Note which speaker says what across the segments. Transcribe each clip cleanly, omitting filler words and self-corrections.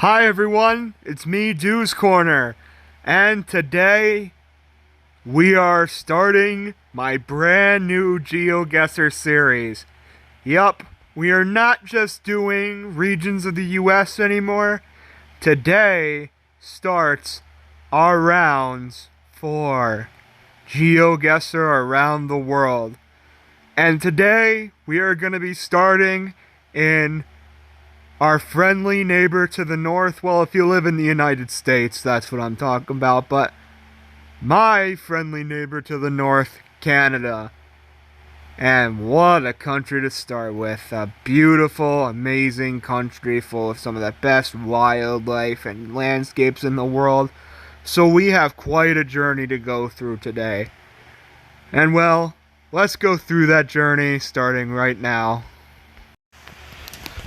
Speaker 1: Hi everyone, it's me, Dew's Corner, and today we are starting my brand new Geoguessr series. Yup, we are not just doing regions of the US anymore. Today starts our rounds for Geoguessr around the world. And today we are going to be starting in our friendly neighbor to the north. Well, if you live in the United States, that's what I'm talking about. But my friendly neighbor to the north, Canada. And what a country to start with. A beautiful, amazing country full of some of the best wildlife and landscapes in the world. So we have quite a journey to go through today. And well, let's go through that journey starting right now.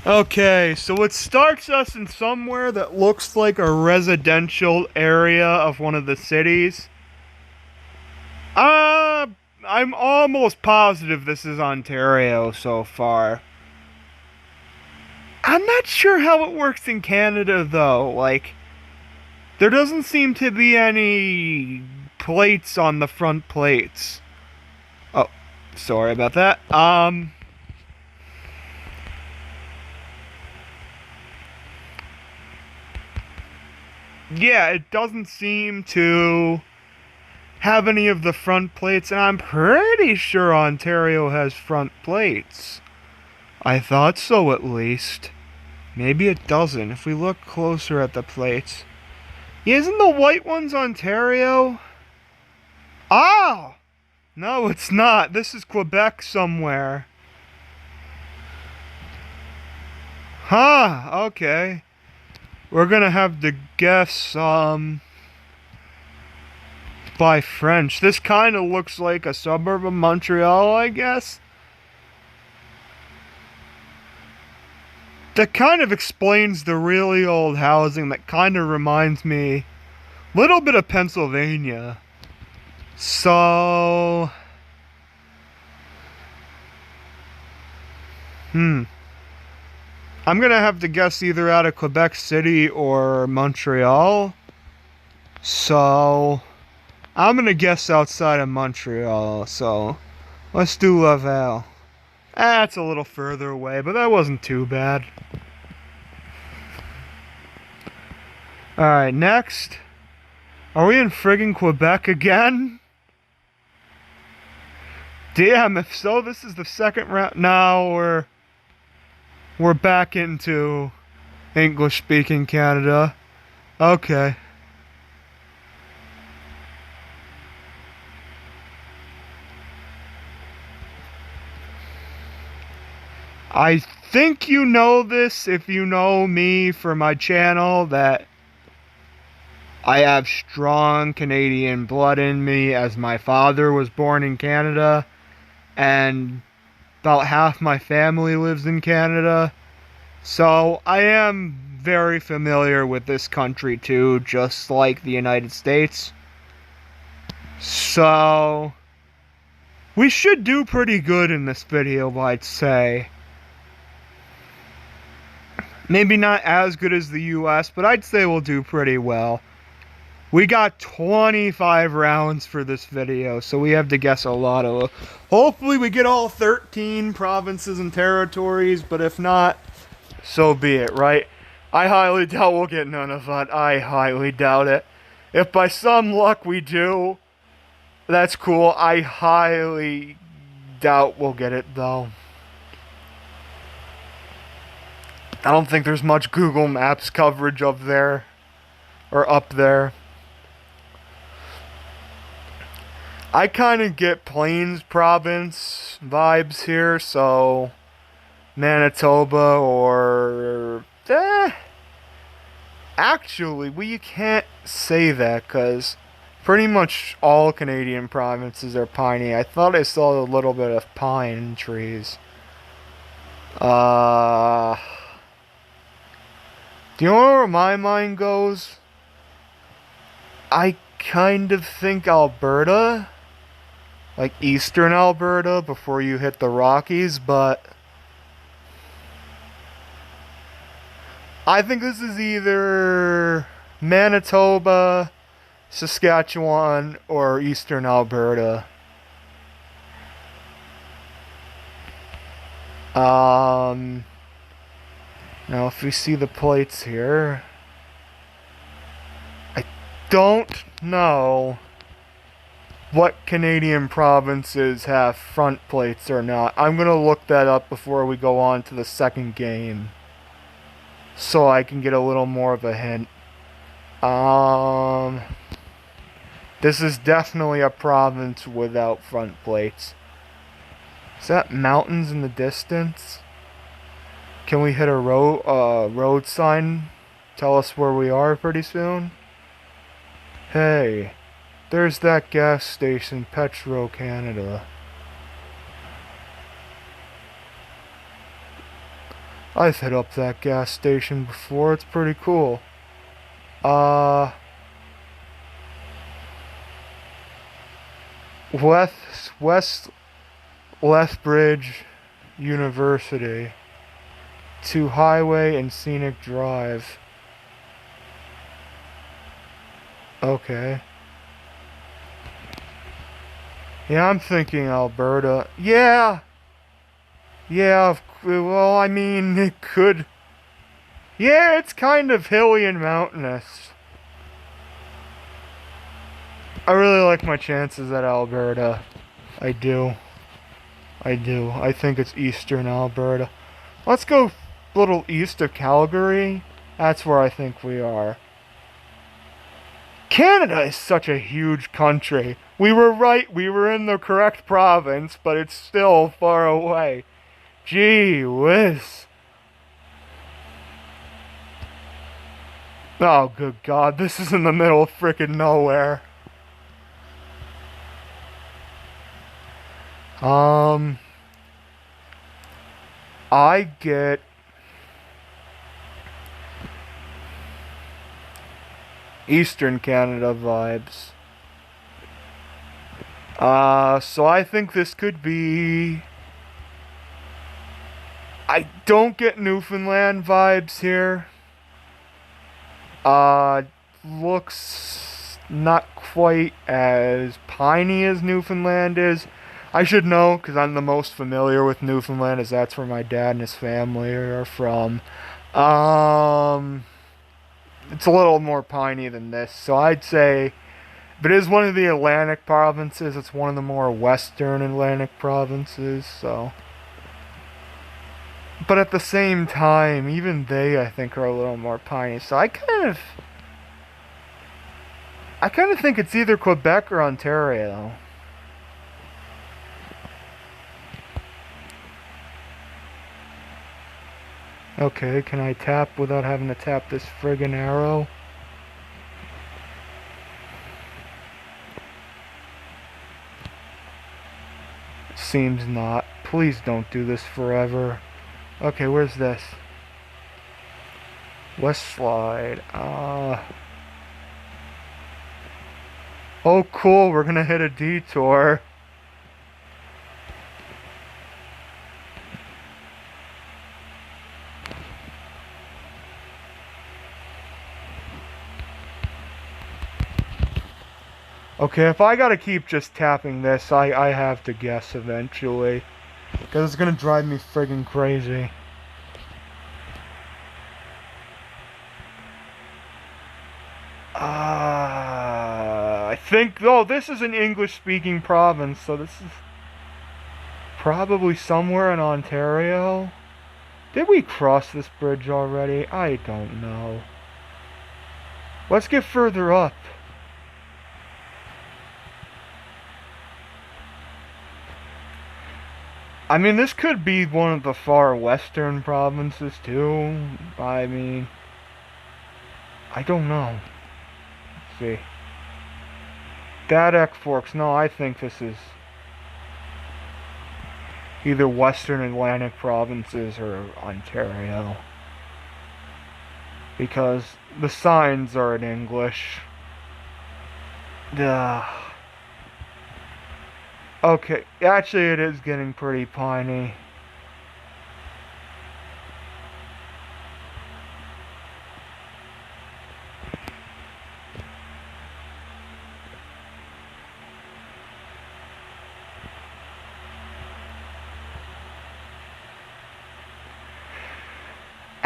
Speaker 1: Okay, so it starts us in somewhere that looks like a residential area of one of the cities. I'm almost positive this is Ontario so far. I'm not sure how it works in Canada though. Like, there doesn't seem to be any plates on the front plates. Oh, sorry about that. Yeah, it doesn't seem to have any of the front plates, and I'm pretty sure Ontario has front plates. I thought so, at least. Maybe it doesn't, if we look closer at the plates. Isn't the white ones Ontario? Oh! No, it's not. This is Quebec somewhere. Huh, okay. We're gonna have to guess, by French. This kind of looks like a suburb of Montreal, I guess. That kind of explains the really old housing that kind of reminds me a little bit of Pennsylvania. So... I'm gonna have to guess either out of Quebec City or Montreal. So I'm gonna guess outside of Montreal. So let's do Laval. That's a little further away, but that wasn't too bad. Alright, next. Are we in friggin' Quebec again? Damn, if so, this is the second round. Now we're back into English-speaking Canada. Okay. I think you know this if you know me for my channel, that I have strong Canadian blood in me, as my father was born in Canada and about half my family lives in Canada. So I am very familiar with this country too, just like the United States. So we should do pretty good in this video, I'd say. Maybe not as good as the US, but I'd say we'll do pretty well. We got 25 rounds for this video, so we have to guess a lot of... Hopefully we get all 13 provinces and territories, but if not, so be it, right? I highly doubt we'll get none of that. I highly doubt it. If by some luck we do, that's cool. I highly doubt we'll get it, though. I don't think there's much Google Maps coverage up there, or up there. I kind of get Plains province vibes here, so Manitoba or... Actually, we can't say that, because pretty much all Canadian provinces are piney. I thought I saw a little bit of pine trees. Do you know where my mind goes? I kind of think Alberta. Like eastern Alberta before you hit the Rockies, but I think this is either Manitoba, Saskatchewan, or eastern Alberta. Now if we see the plates here, I don't know what Canadian provinces have front plates or not. I'm gonna look that up before we go on to the second game, so I can get a little more of a hint. This is definitely a province without front plates. Is that mountains in the distance? Can we hit a road sign? Tell us where we are pretty soon? Hey, there's that gas station, Petro Canada. I've hit up that gas station before, it's pretty cool. West Lethbridge University to Highway and Scenic Drive. Okay. Yeah, I'm thinking Alberta. Yeah! Yeah, well, I mean, it could... Yeah, it's kind of hilly and mountainous. I really like my chances at Alberta. I do. I think it's eastern Alberta. Let's go a little east of Calgary. That's where I think we are. Canada is such a huge country. We were right, we were in the correct province, but it's still far away. Gee whiz. Oh, good God, this is in the middle of frickin' nowhere. I get Eastern Canada vibes. So I think this could be... I don't get Newfoundland vibes here. Looks not quite as piney as Newfoundland is. I should know, because I'm the most familiar with Newfoundland, as that's where my dad and his family are from. It's a little more piney than this, so I'd say if it is one of the Atlantic provinces, it's one of the more western Atlantic provinces, so... But at the same time, even they, I think, are a little more piney, so I kind of think it's either Quebec or Ontario. Okay, can I tap without having to tap this friggin' arrow? Seems not. Please don't do this forever. Okay, where's this? West Slide. Oh, cool, we're gonna hit a detour. Okay, if I gotta keep just tapping this, I have to guess eventually. Because it's gonna drive me friggin' crazy. I think... Oh, this is an English-speaking province, so this is... probably somewhere in Ontario? Did we cross this bridge already? I don't know. Let's get further up. I mean, this could be one of the far western provinces, too. I mean... I don't know. Let's see. Dadak Forks. No, I think this is... either western Atlantic provinces or Ontario. Because the signs are in English. Okay, actually it is getting pretty piney.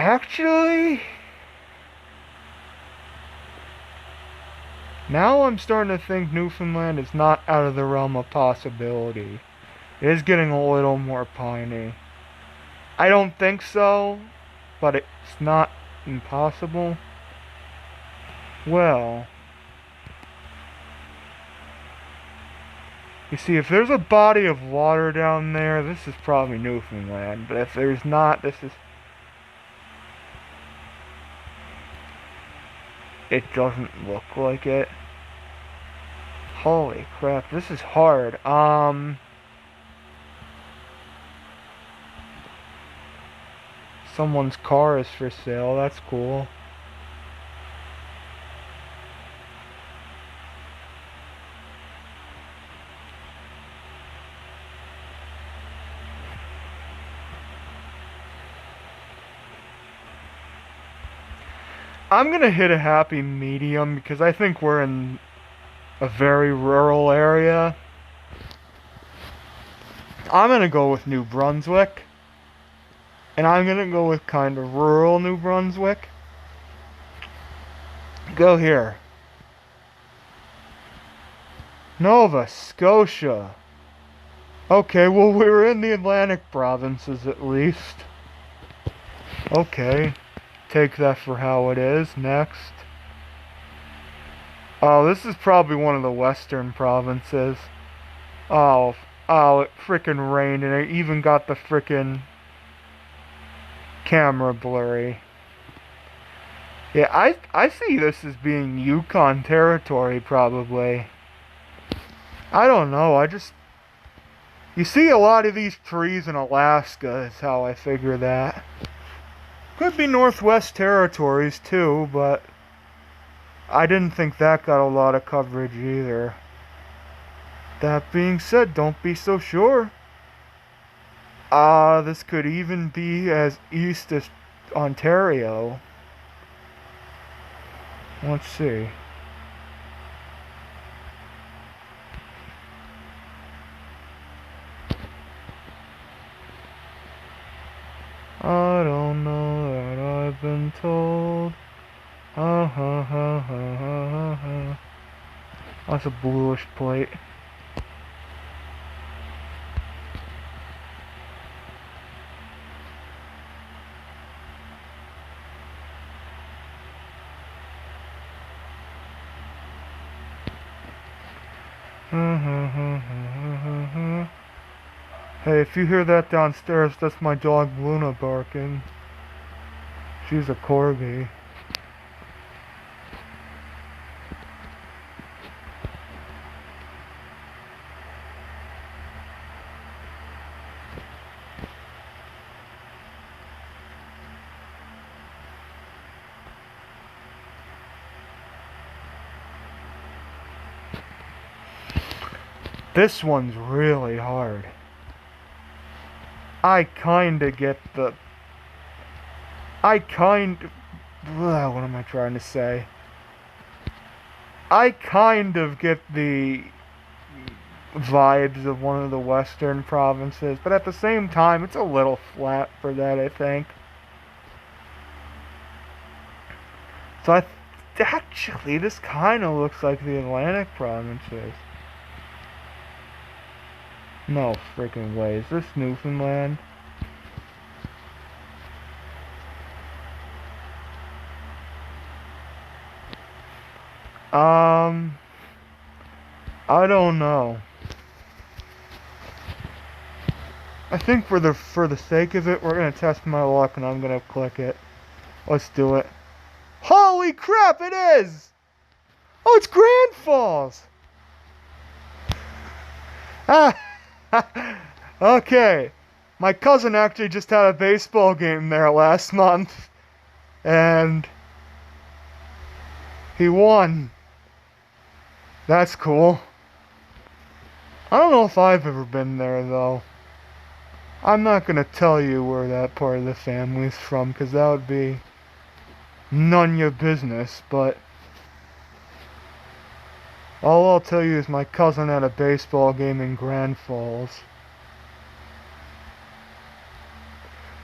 Speaker 1: Actually, now I'm starting to think Newfoundland is not out of the realm of possibility. It is getting a little more piney. I don't think so, but it's not impossible. Well, you see, if there's a body of water down there, this is probably Newfoundland. But if there's not, this is... It doesn't look like it. Holy crap, this is hard. Someone's car is for sale, that's cool. I'm gonna hit a happy medium because I think we're in a very rural area. I'm gonna go with New Brunswick. And I'm gonna go with kind of rural New Brunswick. Go here. Nova Scotia. Okay, well, we're in the Atlantic provinces at least. Okay. Take that for how it is. Next. Oh, this is probably one of the western provinces. Oh, it frickin' rained and it even got the frickin' camera blurry. Yeah, I see this as being Yukon territory, probably. I don't know, you see a lot of these trees in Alaska, is how I figure that. Could be Northwest Territories, too, but I didn't think that got a lot of coverage either. That being said, don't be so sure. This could even be as east as Ontario. Let's see. I don't know that I've been told. Ha ha ha ha ha ha. That's a bluish plate. Hey, if you hear that downstairs, that's my dog Luna barking. She's a corgi. This one's really hard. What am I trying to say? I kind of get the vibes of one of the western provinces, but at the same time, it's a little flat for that, I think. So actually, this kind of looks like the Atlantic provinces. No freaking way. Is this Newfoundland? I don't know. I think for the sake of it, we're gonna test my luck and I'm gonna click it. Let's do it. Holy crap, it is! Oh, it's Grand Falls! Ah! Okay. My cousin actually just had a baseball game there last month. And he won. That's cool. I don't know if I've ever been there, though. I'm not gonna tell you where that part of the family's from, because that would be none your business, but all I'll tell you is my cousin had a baseball game in Grand Falls.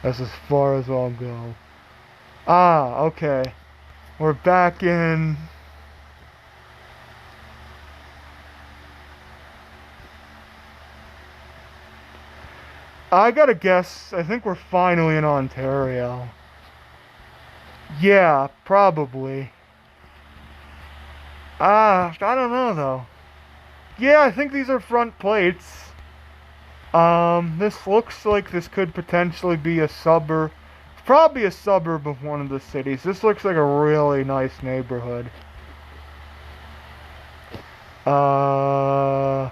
Speaker 1: That's as far as I'll go. Ah, okay. We're back in... I gotta guess, I think we're finally in Ontario. Yeah, probably. I don't know though. Yeah, I think these are front plates. This looks like this could potentially be a suburb. Probably a suburb of one of the cities. This looks like a really nice neighborhood. Uh...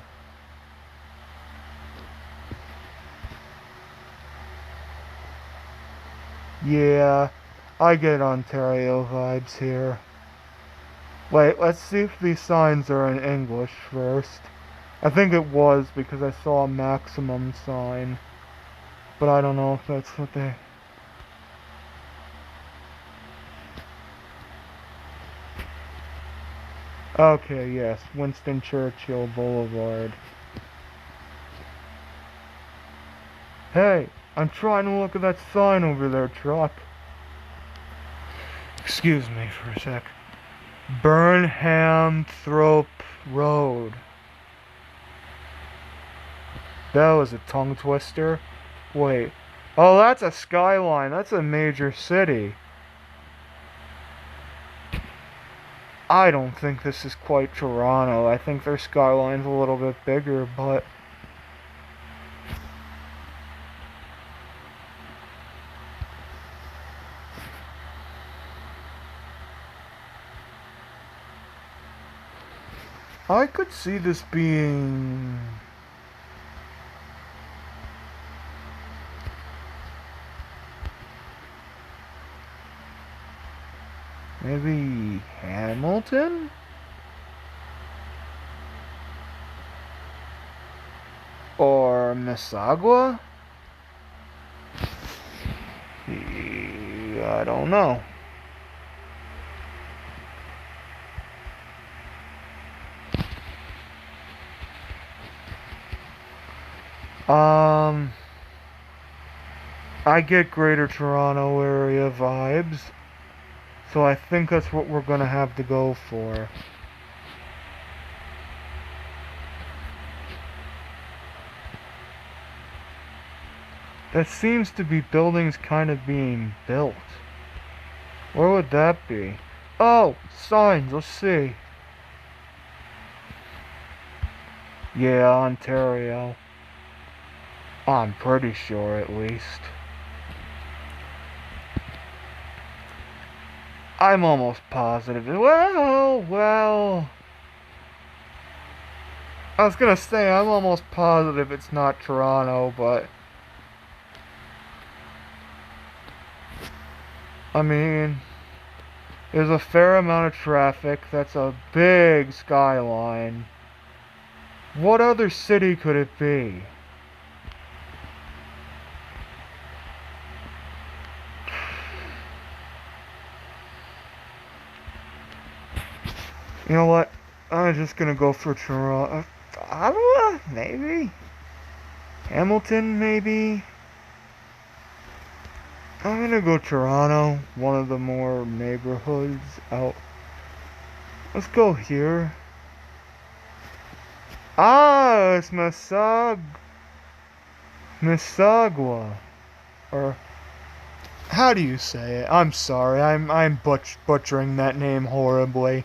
Speaker 1: Yeah, I get Ontario vibes here. Wait, let's see if these signs are in English first. I think it was because I saw a maximum sign. But I don't know if that's what they... Okay, yes, Winston Churchill Boulevard. Hey, I'm trying to look at that sign over there, truck. Excuse me for a sec. Burnhamthorpe Road. That was a tongue twister. Wait. Oh, that's a skyline. That's a major city. I don't think this is quite Toronto. I think their skyline's a little bit bigger, but... I could see this being... maybe Hamilton? Or Mississauga? I don't know. I get Greater Toronto area vibes, so I think that's what we're gonna have to go for. That seems to be buildings kind of being built. Where would that be? Oh, signs, let's see. Yeah, Ontario. I'm pretty sure, at least. I'm almost positive. Well... I was gonna say, I'm almost positive it's not Toronto, but... I mean... there's a fair amount of traffic. That's a big skyline. What other city could it be? You know what? I'm just gonna go for Toronto. Ottawa? Maybe? Hamilton, maybe? I'm gonna go Toronto. One of the more neighborhoods out. Let's go here. Ah, it's Mississauga. Or... how do you say it? I'm sorry. I'm butchering that name horribly.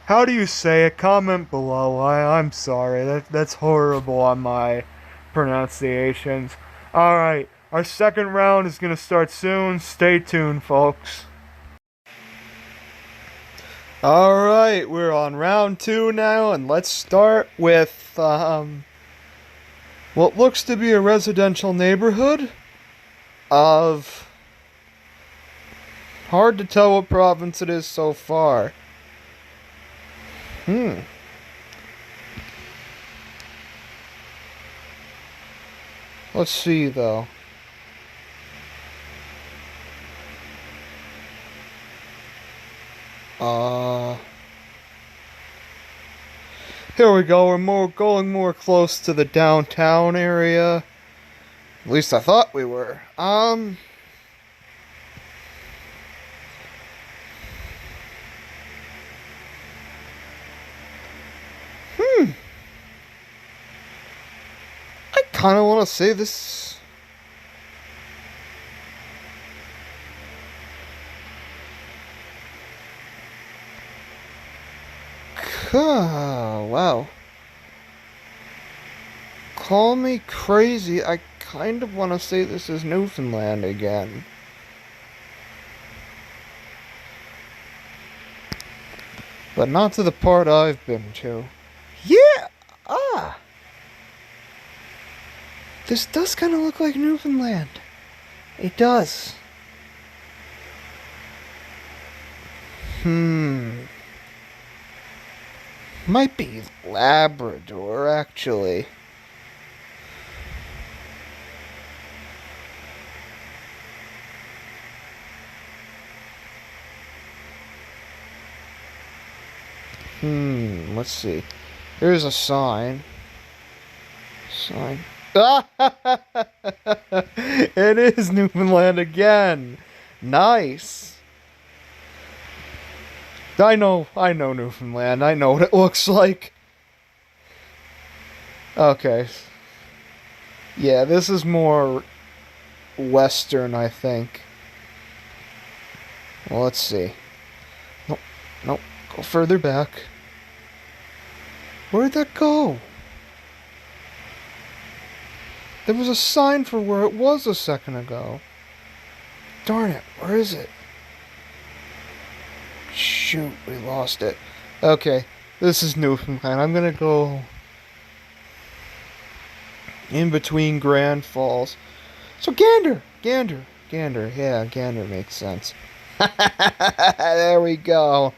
Speaker 1: How do you say it? Comment below. I'm sorry. That's horrible on my pronunciations. Alright, our second round is going to start soon. Stay tuned, folks. Alright, we're on round 2 now, and let's start with, what looks to be a residential neighborhood of... hard to tell what province it is so far. Let's see, though. Here we go. We're going more close to the downtown area. At least I thought we were.
Speaker 2: kind of want to say this. Wow. Call me crazy. I kind of want to say this is Newfoundland again. But not to the part I've been to. Yeah! Ah! This does kind of look like Newfoundland. It does. Might be Labrador, actually. Let's see. Here's a sign. Ah! It is Newfoundland again. Nice. I know Newfoundland. I know what it looks like. Okay. Yeah, this is more western, I think. Well, let's see. Nope. Go further back. Where'd that go? There was a sign for where it was a second ago. Darn it, where is it? Shoot, we lost it. Okay, this is Newfoundland. I'm gonna go in between Grand Falls. So Gander. Yeah, Gander makes sense. There we go.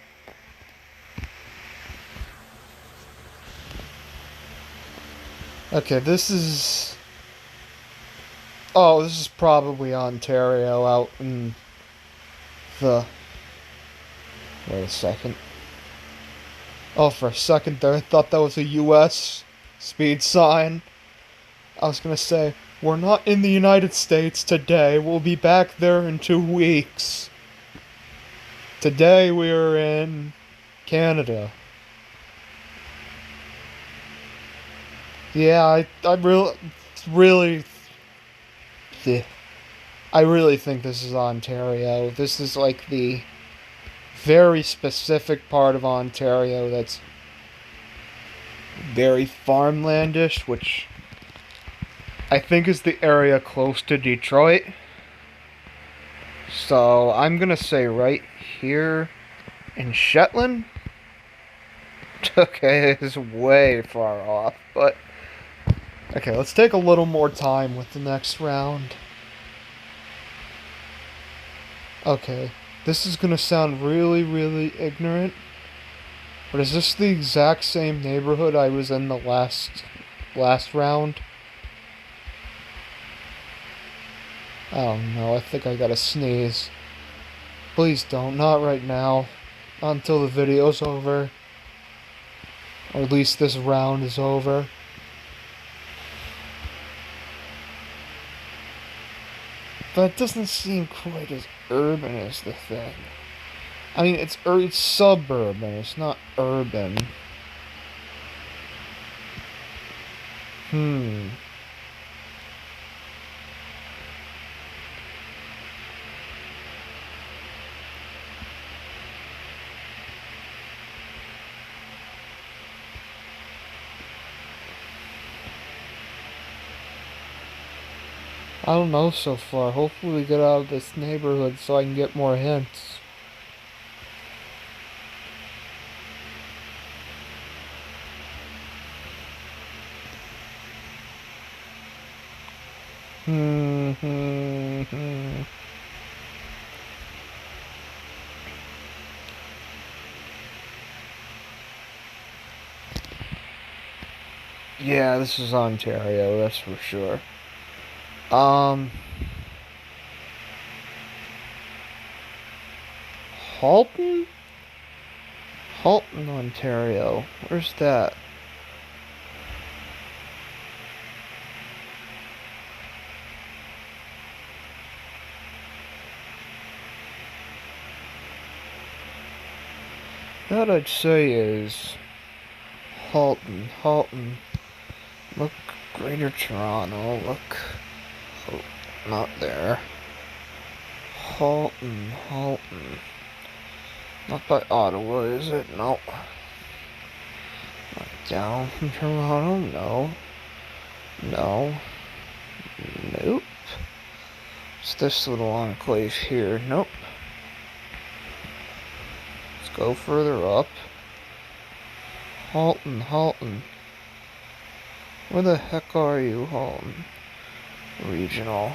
Speaker 2: Okay, this is... Oh, this is probably Ontario out in the... Wait a second. Oh, for a second there, I thought that was a US speed sign. I was gonna say, we're not in the United States today. We'll be back there in 2 weeks. Today we're in Canada. Yeah, I really think this is Ontario. This is like the very specific part of Ontario that's very farmlandish, which I think is the area close to Detroit. So I'm gonna say right here in Shetland. Okay, it's way far off, but okay, let's take a little more time with the next round. Okay, this is gonna sound really, really ignorant, but is this the exact same neighborhood I was in the last round? Oh no, I think I gotta sneeze. Please don't, not right now. Not until the video's over. Or at least this round is over. But it doesn't seem quite as urban as the thing. I mean, it's suburban, it's not urban. I don't know so far. Hopefully we get out of this neighborhood so I can get more hints. Yeah, this is Ontario, that's for sure. Halton? Halton, Ontario. Where's that? That I'd say is Halton. Look Greater Toronto, look. Oh, not there. Halton. Not by Ottawa, is it? No. Not down from Toronto, no. No. Nope. It's this little enclave here. Nope. Let's go further up. Halton. Where the heck are you, Halton? Regional.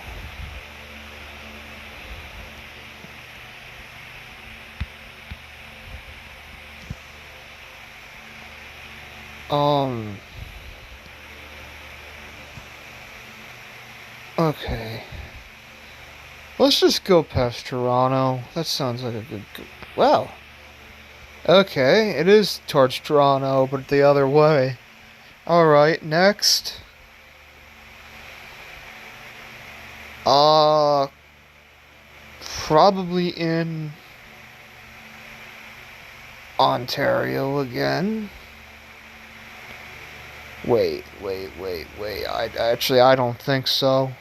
Speaker 2: Okay. Let's just go past Toronto. That sounds like a good... Well. Okay, it is towards Toronto, but the other way. Alright, next. Probably in Ontario again. Wait. I don't think so.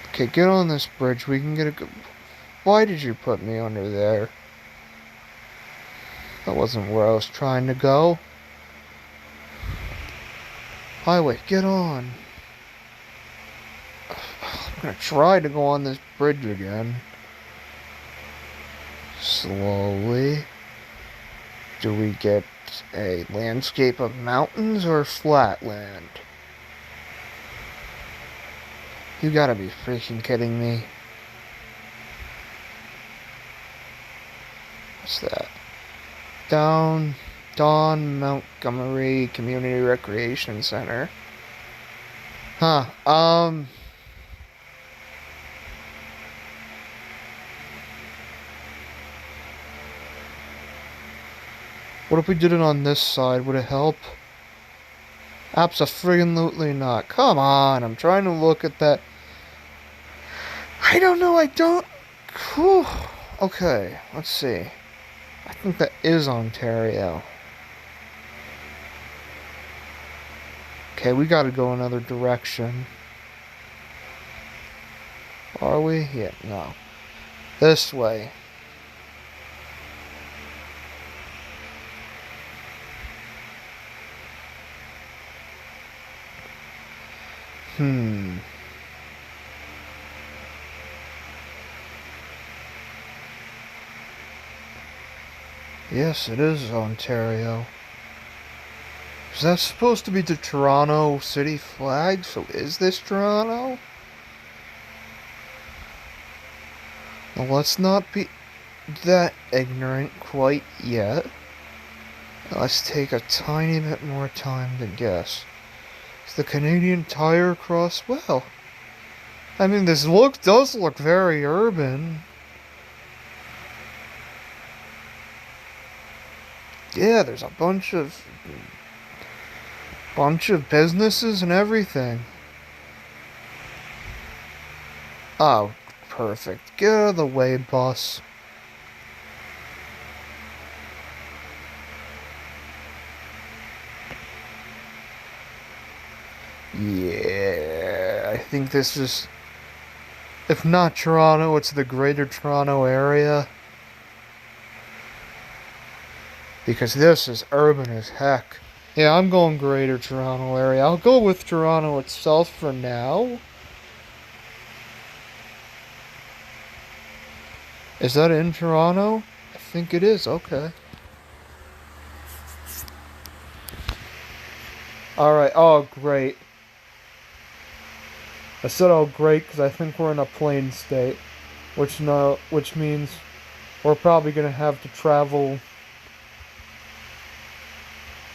Speaker 2: Okay, get on this bridge. We can get a good... Why did you put me under there? That wasn't where I was trying to go. Highway, get on. I'm gonna try to go on this bridge again. Slowly. Do we get a landscape of mountains or flat land? You gotta be freaking kidding me. What's that? Don Montgomery Community Recreation Center. Huh, what if we did it on this side? Would it help? Abso-friggin-lutely not. Come on, I'm trying to look at that. I don't know, I don't... Whew. Okay, let's see. I think that is Ontario. Okay, we gotta go another direction. Are we? Yeah, no. This way. Yes, it is Ontario. Is that supposed to be the Toronto city flag? So is this Toronto? Well, let's not be that ignorant quite yet. Let's take a tiny bit more time to guess. Is the Canadian Tire across? Well, I mean, this does look very urban. Yeah, there's a bunch of businesses and everything. Oh, perfect. Get out of the way, boss. Yeah, I think this is, if not Toronto, it's the Greater Toronto Area. Because this is urban as heck. Yeah, I'm going Greater Toronto Area. I'll go with Toronto itself for now. Is that in Toronto? I think it is, okay. Alright, oh great. I said oh great because I think we're in a plain state. Which means we're probably going to have to travel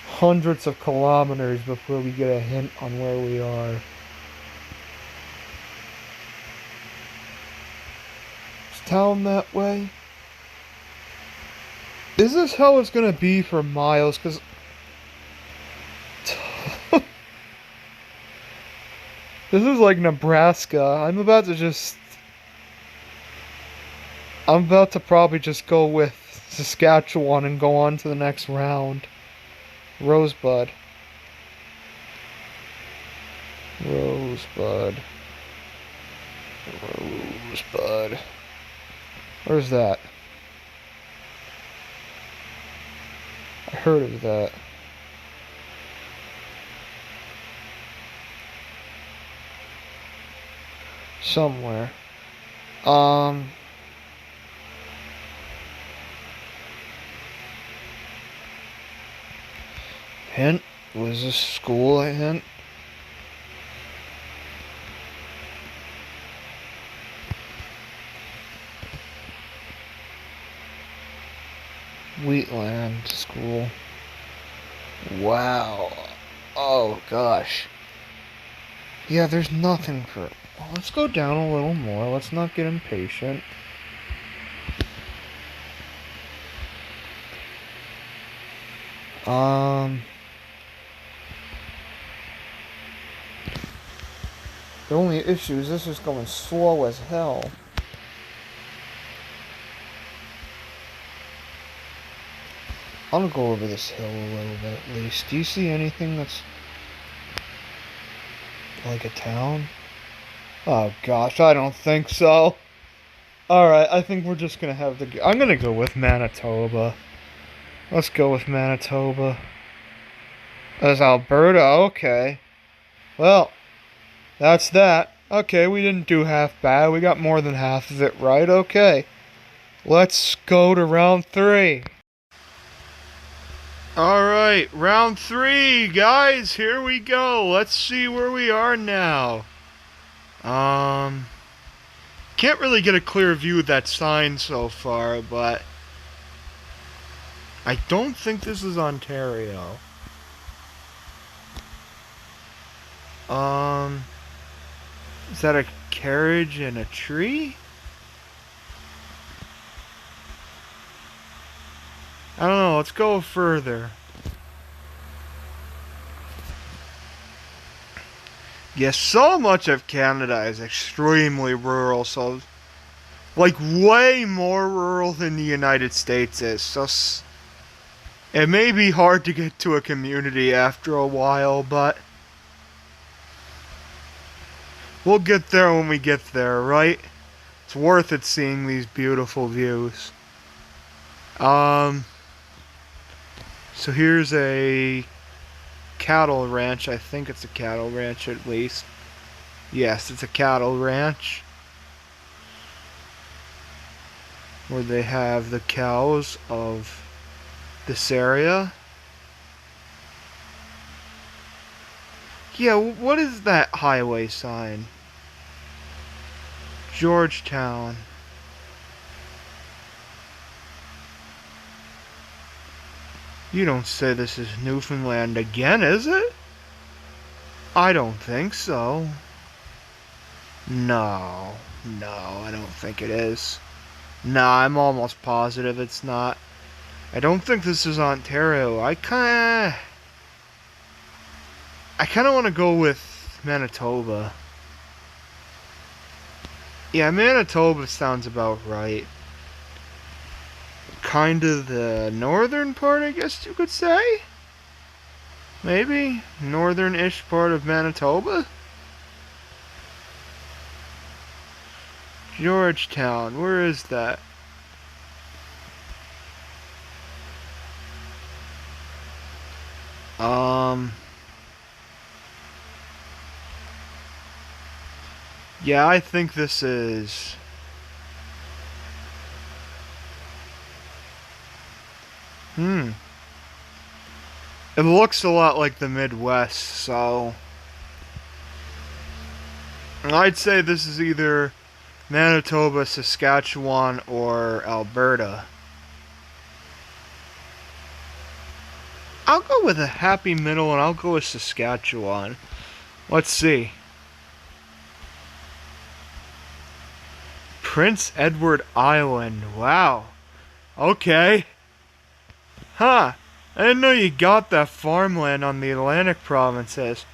Speaker 2: hundreds of kilometers before we get a hint on where we are. Is town that way? Is this how it's gonna be for miles? Because this is like Nebraska. I'm about to just... I'm about to probably just go with Saskatchewan and go on to the next round. Rosebud. Rosebud. Rosebud. Where's that? I heard of that. Somewhere. Um. Hint? Was this school a hint? Wheatland School. Wow. Oh gosh. Yeah, there's nothing for... Well, let's go down a little more. Let's not get impatient. The only issue is this is going slow as hell. I'm gonna go over this hill a little bit at least. Do you see anything that's like a town? Oh gosh, I don't think so. Alright, I think we're just gonna have the... I'm gonna go with Manitoba. Let's go with Manitoba. That's Alberta, okay. Well, that's that. Okay, we didn't do half bad. We got more than half of it right. Okay. Let's go to round 3.
Speaker 1: Alright, round 3, guys. Here we go. Let's see where we are now. Can't really get a clear view of that sign so far, but I don't think this is Ontario. Is that a carriage and a tree? I don't know, let's go further. Yes, so much of Canada is extremely rural, so like way more rural than the United States is. So it may be hard to get to a community after a while, but we'll get there when we get there, right? It's worth it seeing these beautiful views. So here's a cattle ranch. I think it's a cattle ranch at least. Yes, it's a cattle ranch. Where they have the cows of this area. Yeah, what is that highway sign? Georgetown. You don't say this is Newfoundland again, is it? I don't think so. No, I don't think it is. Nah, I'm almost positive it's not. I don't think this is Ontario. I kinda want to go with Manitoba. Yeah, Manitoba sounds about right. Kind of the northern part, I guess you could say? Maybe? Northern-ish part of Manitoba? Georgetown, where is that? Yeah, I think this is... It looks a lot like the Midwest, so... I'd say this is either Manitoba, Saskatchewan, or Alberta. I'll go with a happy middle and I'll go with Saskatchewan. Let's see. Prince Edward Island. Wow. Okay. Huh. I didn't know you got that farmland on the Atlantic provinces.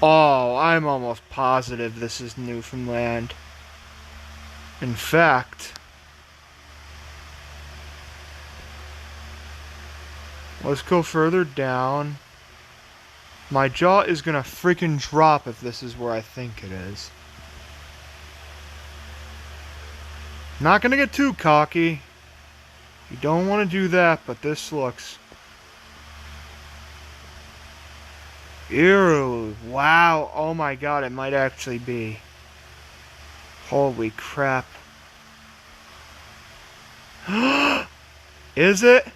Speaker 1: Oh, I'm almost positive this is Newfoundland. In fact, let's go further down. My jaw is gonna freaking drop if this is where I think it is. Not gonna get too cocky. You don't want to do that, but this looks... Ew. Wow. Oh my god, it might actually be. Holy crap. Is it?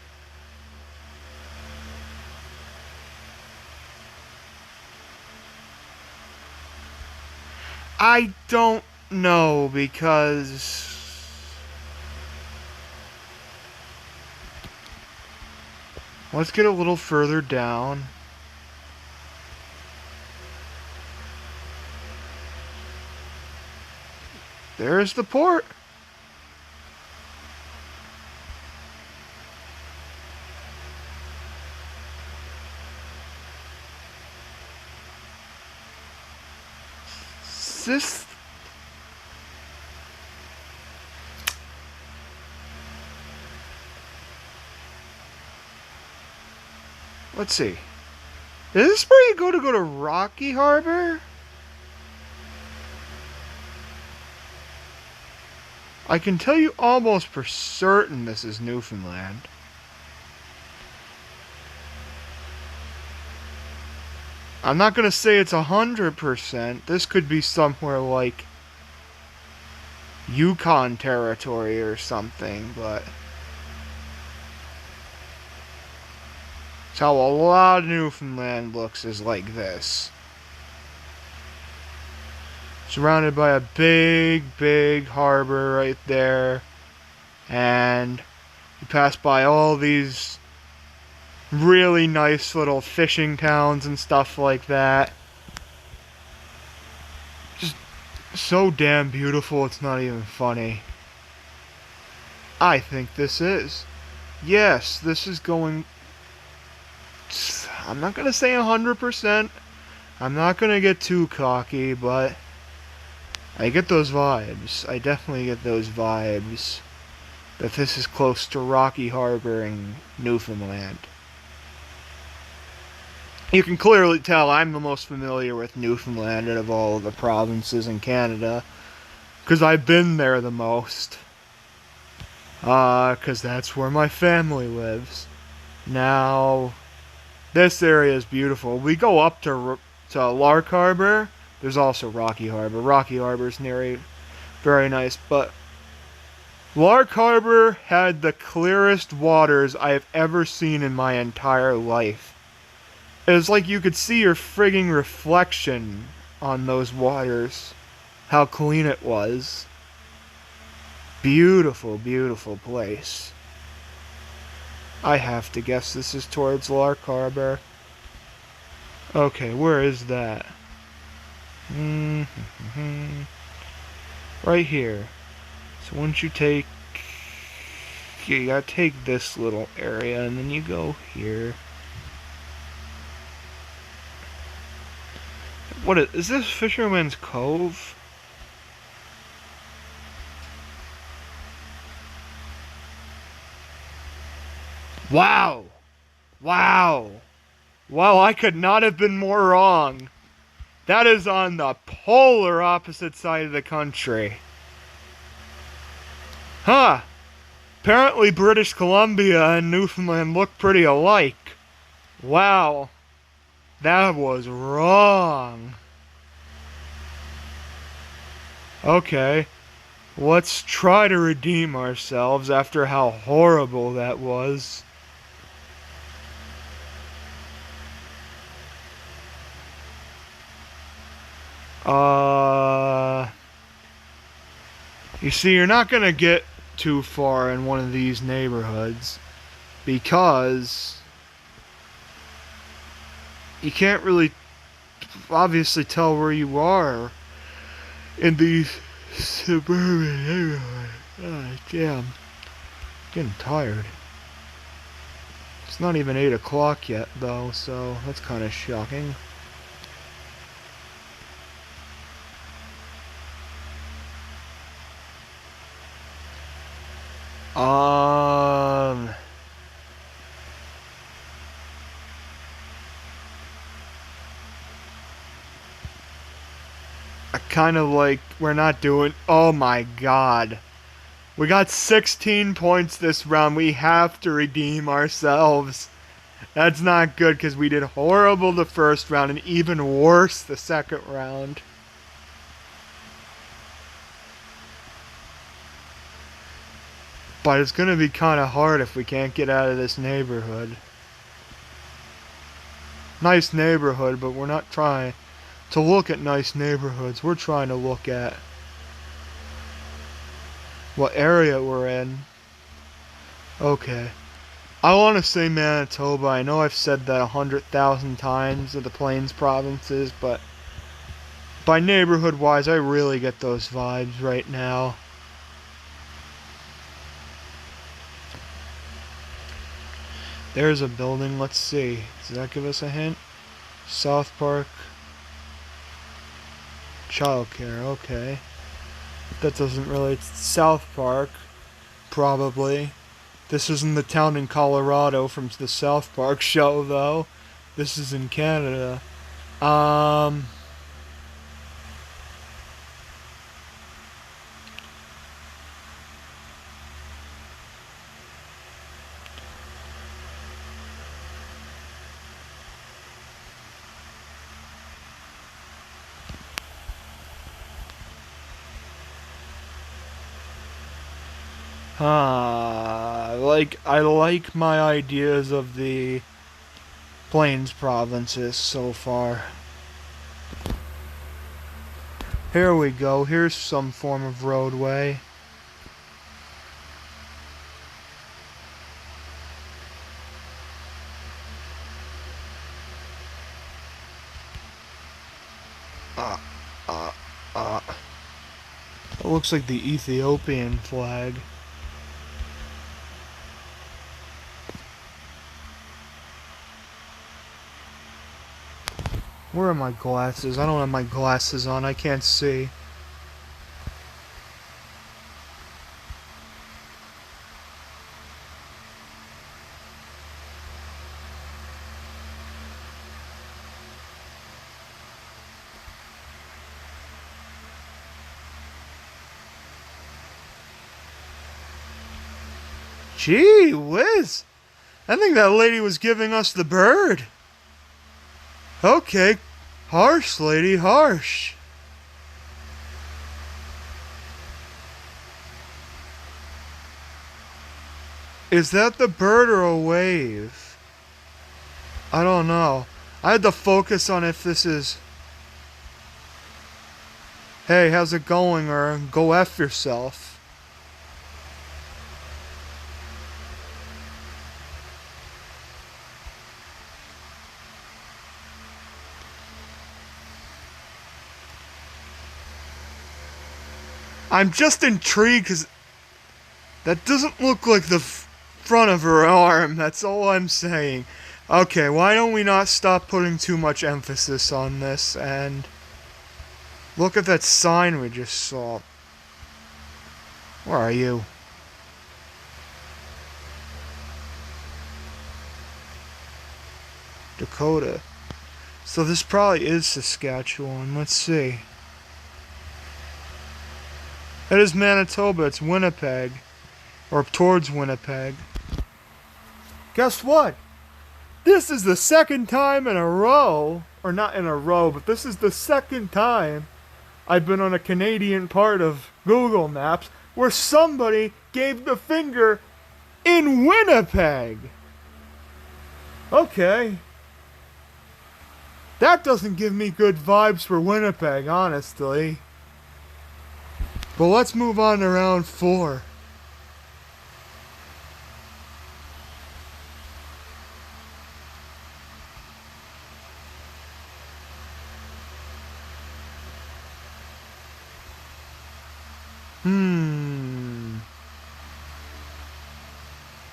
Speaker 1: I don't know, because... Let's get a little further down. There's the port. This... Let's see. Is this where you go to Rocky Harbor? I can tell you almost for certain this is Newfoundland. I'm not gonna say it's 100%. This could be somewhere like Yukon territory or something, but it's how a lot of Newfoundland looks, is like this. Surrounded by a big harbor right there, and you pass by all these really nice little fishing towns and stuff like that. Just so damn beautiful, it's not even funny. I think this is. Yes, this is going... I'm not gonna say 100%. I'm not gonna get too cocky, but I get those vibes. I definitely get those vibes that this is close to Rocky Harbor in Newfoundland. You can clearly tell I'm the most familiar with Newfoundland out of all of the provinces in Canada, because I've been there the most. Because that's where my family lives. Now, this area is beautiful. We go up to Lark Harbor. There's also Rocky Harbor. Rocky Harbor's very nice, but Lark Harbor had the clearest waters I have ever seen in my entire life. It was like you could see your frigging reflection on those waters. How clean it was. Beautiful, beautiful place. I have to guess this is towards Lark Harbor. Okay, where is that? Right here. So once you take... You gotta take this little area and then you go here. What is this Fisherman's Cove? Wow! Wow! Wow, I could not have been more wrong. That is on the polar opposite side of the country. Huh. Apparently British Columbia and Newfoundland look pretty alike. Wow. That was wrong. Okay. Let's try to redeem ourselves after how horrible that was. You see, you're not gonna get too far in one of these neighborhoods because you can't really obviously tell where you are in these suburban neighborhoods. Oh, damn. Getting tired. It's not even 8 o'clock yet, though, so that's kind of shocking. Um, I kind of like, we're not doing, oh my god. We got 16 points this round. We have to redeem ourselves. That's not good because we did horrible the first round and even worse the second round. But it's going to be kind of hard if we can't get out of this neighborhood. Nice neighborhood, but we're not trying to look at nice neighborhoods. We're trying to look at what area we're in. Okay. I want to say Manitoba. I know I've said that 100,000 times of the Plains provinces, but by neighborhood wise, I really get those vibes right now. There's a building. Let's see. Does that give us a hint? South Park. Childcare. Okay. That doesn't really. South Park. Probably. This isn't the town in Colorado from the South Park show, though. This is in Canada. I like my ideas of the Plains provinces so far. Here we go. Here's some form of roadway. It looks like the Ethiopian flag. Where are my glasses? I don't have my glasses on. I can't see. Gee whiz! I think that lady was giving us the bird. Okay, harsh, lady, harsh. Is that the bird or a wave? I don't know. I had to focus on if this is... Hey, how's it going? Or go F yourself. I'm just intrigued because that doesn't look like the front of her arm. That's all I'm saying. Okay, why don't we not stop putting too much emphasis on this and look at that sign we just saw. Where are you? Dakota. So this probably is Saskatchewan. Let's see. It is Manitoba. It's Winnipeg. Or towards Winnipeg. Guess what? This is the second time in a row, or not in a row, but this is the second time I've been on a Canadian part of Google Maps where somebody gave the finger in Winnipeg. Okay. That doesn't give me good vibes for Winnipeg, honestly. But let's move on to round 4.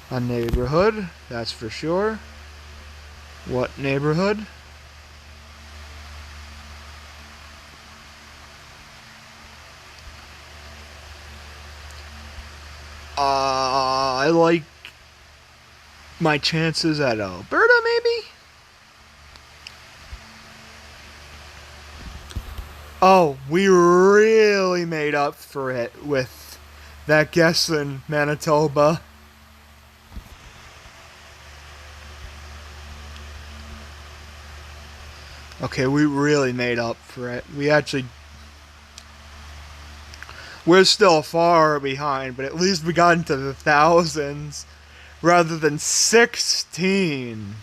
Speaker 1: A neighborhood, that's for sure. What neighborhood? I like my chances at Alberta, maybe? Oh, we really made up for it with that guess in Manitoba. Okay, we really made up for it. We're still far behind, but at least we got into the thousands rather than 16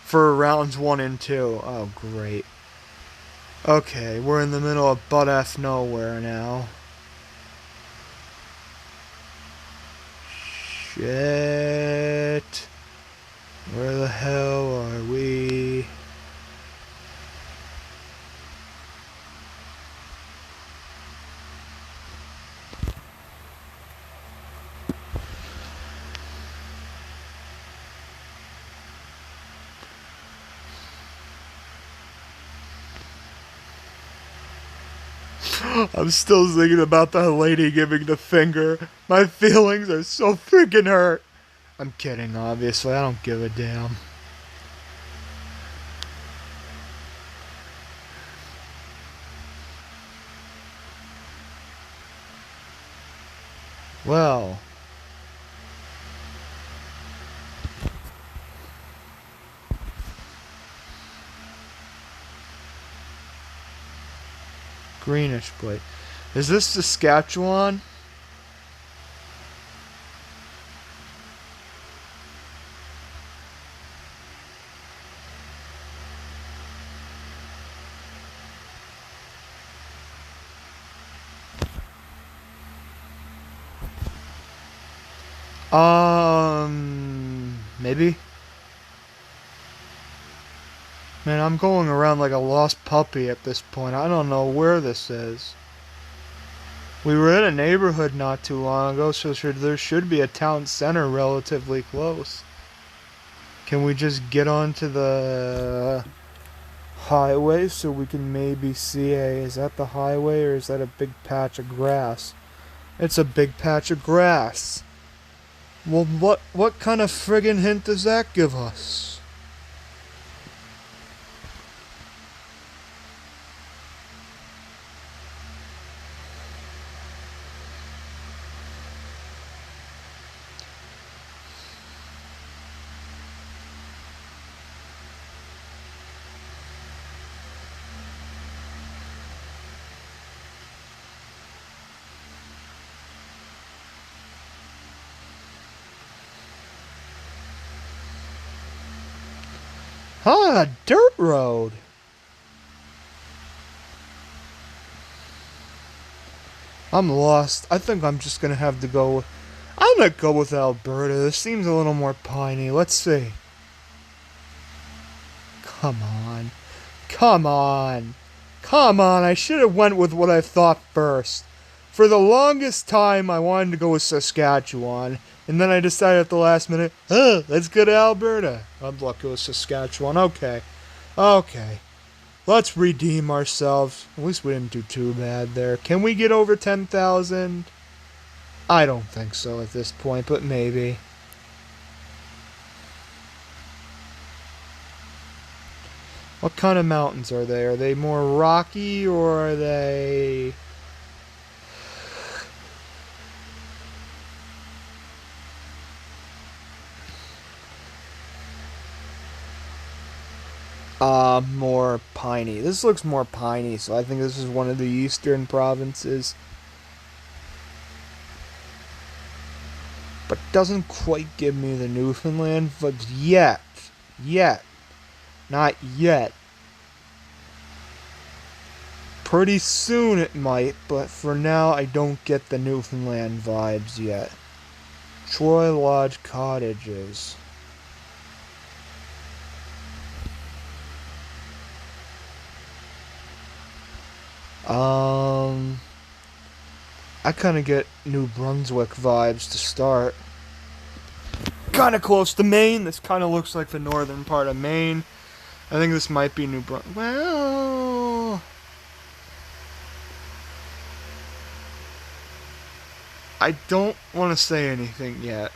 Speaker 1: for rounds 1 and 2. Oh, great. Okay, we're in the middle of butt F nowhere now. Shit. Where the hell are we? I'm still thinking about that lady giving the finger. My feelings are so freaking hurt. I'm kidding, obviously. I don't give a damn. Well. Greenish plate. Is this Saskatchewan? Maybe? Man, I'm going around like a lost puppy at this point. I don't know where this is. We were in a neighborhood not too long ago, so there should be a town center relatively close. Can we just get onto the highway so we can maybe see is that the highway or is that a big patch of grass? It's a big patch of grass. Well, what kind of friggin' hint does that give us? Huh, a dirt road. I'm lost. I think I'm just gonna have to go. I'm gonna go with Alberta. This seems a little more piney. Let's see. Come on. Come on. Come on. I should have went with what I thought first. For the longest time, I wanted to go with Saskatchewan. And then I decided at the last minute, let's go to Alberta. I'd luck it was Saskatchewan. Okay. Okay. Let's redeem ourselves. At least we didn't do too bad there. Can we get over 10,000? I don't think so at this point, but maybe. What kind of mountains are they? Are they more rocky or are they... more piney. This looks more piney, so I think this is one of the eastern provinces. But doesn't quite give me the Newfoundland vibes yet. Yet. Not yet. Pretty soon it might, but for now I don't get the Newfoundland vibes yet. Troy Lodge Cottages. I kind of get New Brunswick vibes to start. Kind of close to Maine. This kind of looks like the northern part of Maine. I think this might be New Brunswick. Well...
Speaker 2: I don't want to say anything yet.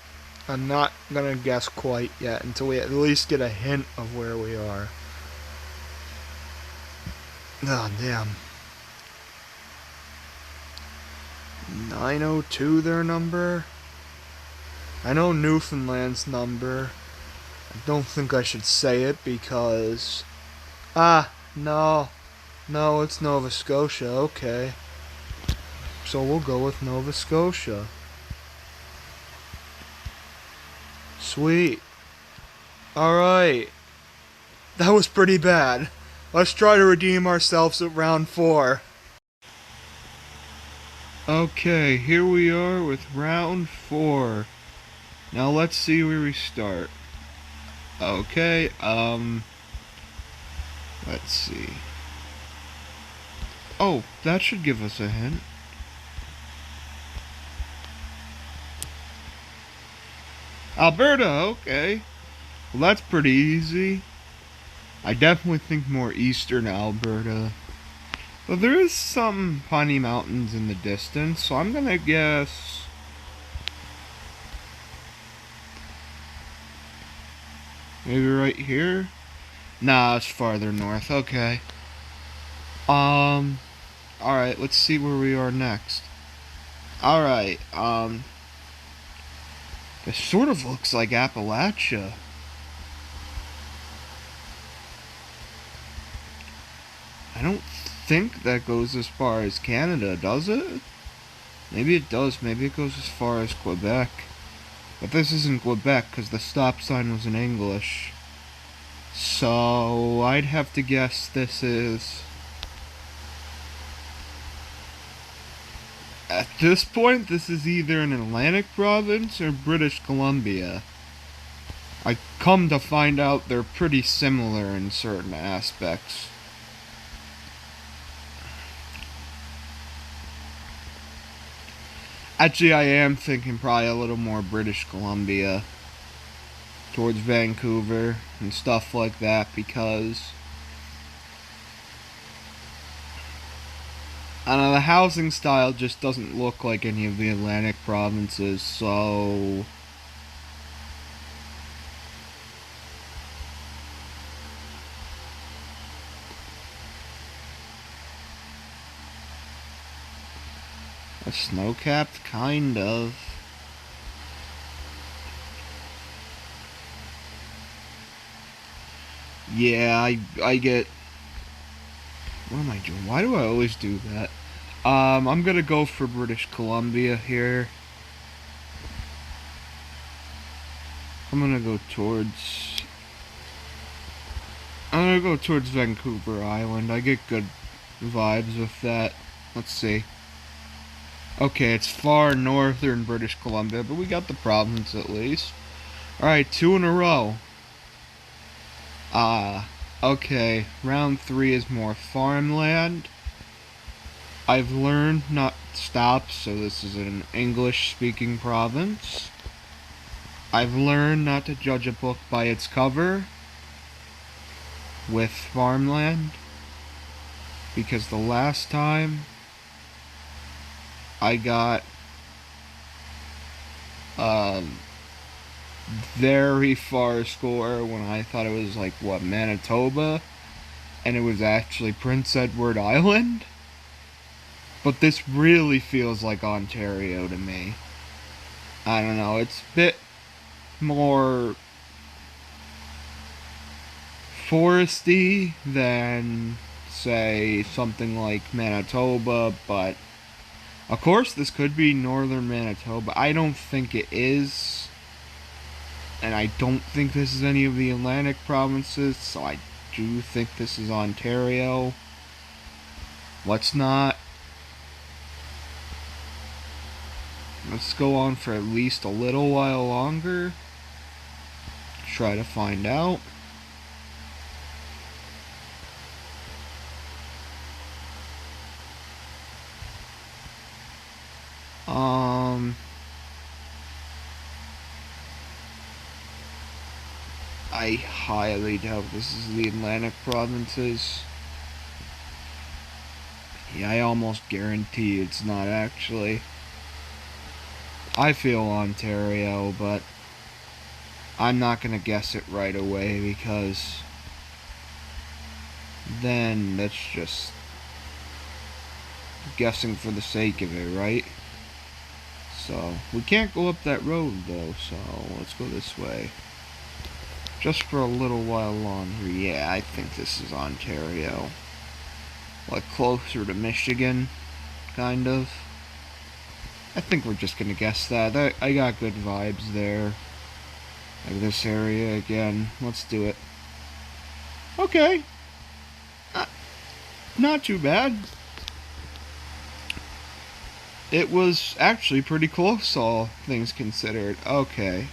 Speaker 2: I'm not gonna guess quite yet until we at least get a hint of where we are. Oh, damn. 902 their number? I know Newfoundland's number. I don't think I should say it because... Ah, no. No, it's Nova Scotia, okay. So we'll go with Nova Scotia. Sweet. Alright. That was pretty bad. Let's try to redeem ourselves at round 4.
Speaker 1: Okay, here we are with round 4. Now let's see where we start. Okay, let's see. Oh, that should give us a hint. Alberta, okay. Well, that's pretty easy. I definitely think more eastern Alberta. But there is some piney mountains in the distance, so I'm gonna guess... maybe right here? Nah, it's farther north, okay. Alright, let's see where we are next. Alright, it sort of looks like Appalachia. I don't think that goes as far as Canada, does it? Maybe it does, maybe it goes as far as Quebec. But this isn't Quebec, because the stop sign was in English. So, I'd have to guess this is... at this point, this is either an Atlantic province or British Columbia. I come to find out they're pretty similar in certain aspects. Actually, I am thinking probably a little more British Columbia towards Vancouver and stuff like that because I don't know, the housing style just doesn't look like any of the Atlantic provinces, so a snow-capped, kind of. Yeah, I get... what am I doing? Why do I always do that? I'm gonna go for British Columbia here. I'm gonna go towards Vancouver Island. I get good vibes with that. Let's see. Okay, it's far northern British Columbia, but we got the province at least. Alright, 2 in a row. Okay, round 3 is more farmland. I've learned not to stop, so this is an English-speaking province. I've learned not to judge a book by its cover with farmland, because the last time I got very far score when I thought it was like, what, Manitoba? And it was actually Prince Edward Island? But this really feels like Ontario to me. I don't know, it's a bit more foresty than, say, something like Manitoba, but of course this could be northern Manitoba. I don't think it is, and I don't think this is any of the Atlantic provinces, so I do think this is Ontario. Let's go on for at least a little while longer. Try to find out. I highly doubt this is the Atlantic provinces. Yeah, I almost guarantee it's not actually. I feel Ontario, but I'm not gonna guess it right away because then that's just guessing for the sake of it, right? So, we can't go up that road though, so let's go this way. Just for a little while longer. Yeah, I think this is Ontario. Like closer to Michigan, kind of. I think we're just gonna guess that. I got good vibes there. Like this area again. Let's do it. Okay. Not too bad. It was actually pretty close, all things considered. Okay.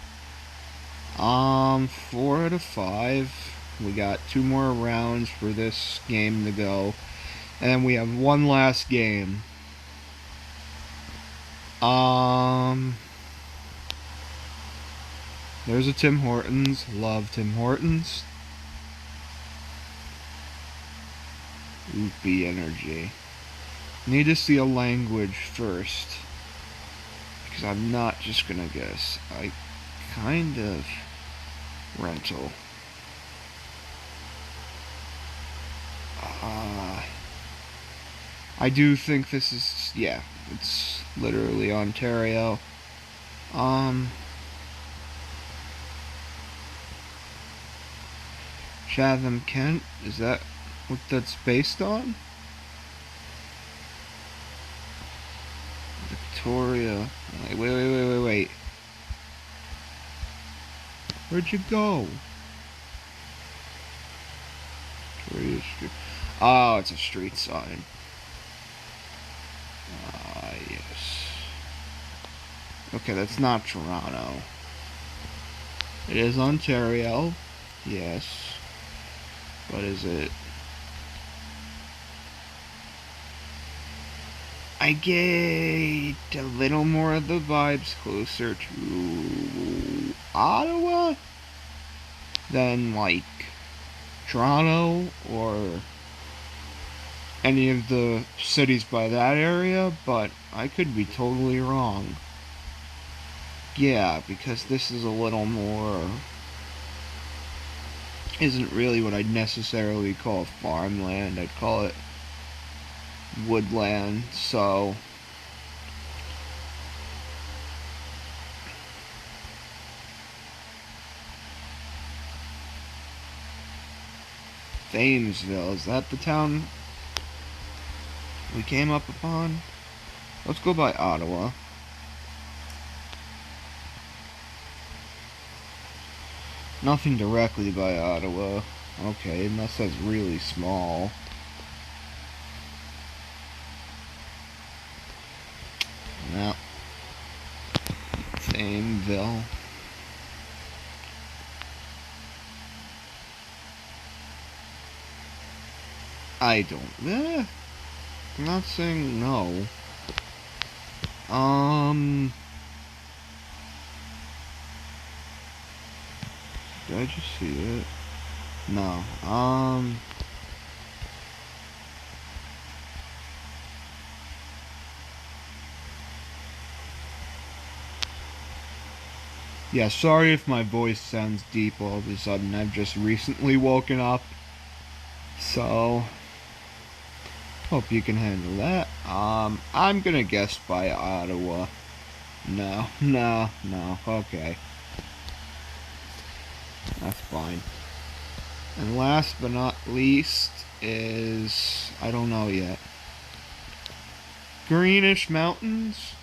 Speaker 1: 4 out of 5. We got 2 more rounds for this game to go. And we have one last game. There's a Tim Hortons. Love Tim Hortons. Loopy energy. Need to see a language first. Because I'm not just gonna guess. I kind of rental. I do think this is, yeah, it's literally Ontario. Chatham, Kent, is that what that's based on? Victoria. Wait. Where'd you go? Victoria Street. Oh, it's a street sign. Ah, yes. Okay, that's not Toronto. It is Ontario. Yes. What is it? I get a little more of the vibes closer to Ottawa than like Toronto or any of the cities by that area, but I could be totally wrong. Yeah, because this is a little more, isn't really what I'd necessarily call farmland. I'd call it woodland, so Thamesville, is that the town we came up upon? Let's go by Ottawa. Nothing directly by Ottawa. Okay, unless that's really small. No. Thamesville. I don't. I'm not saying no. Did I just see it? No. Yeah, sorry if my voice sounds deep all of a sudden. I've just recently woken up. So, hope you can handle that. I'm gonna guess by Ottawa. No. Okay. That's fine. And last but not least is, I don't know yet. Greenish Mountains?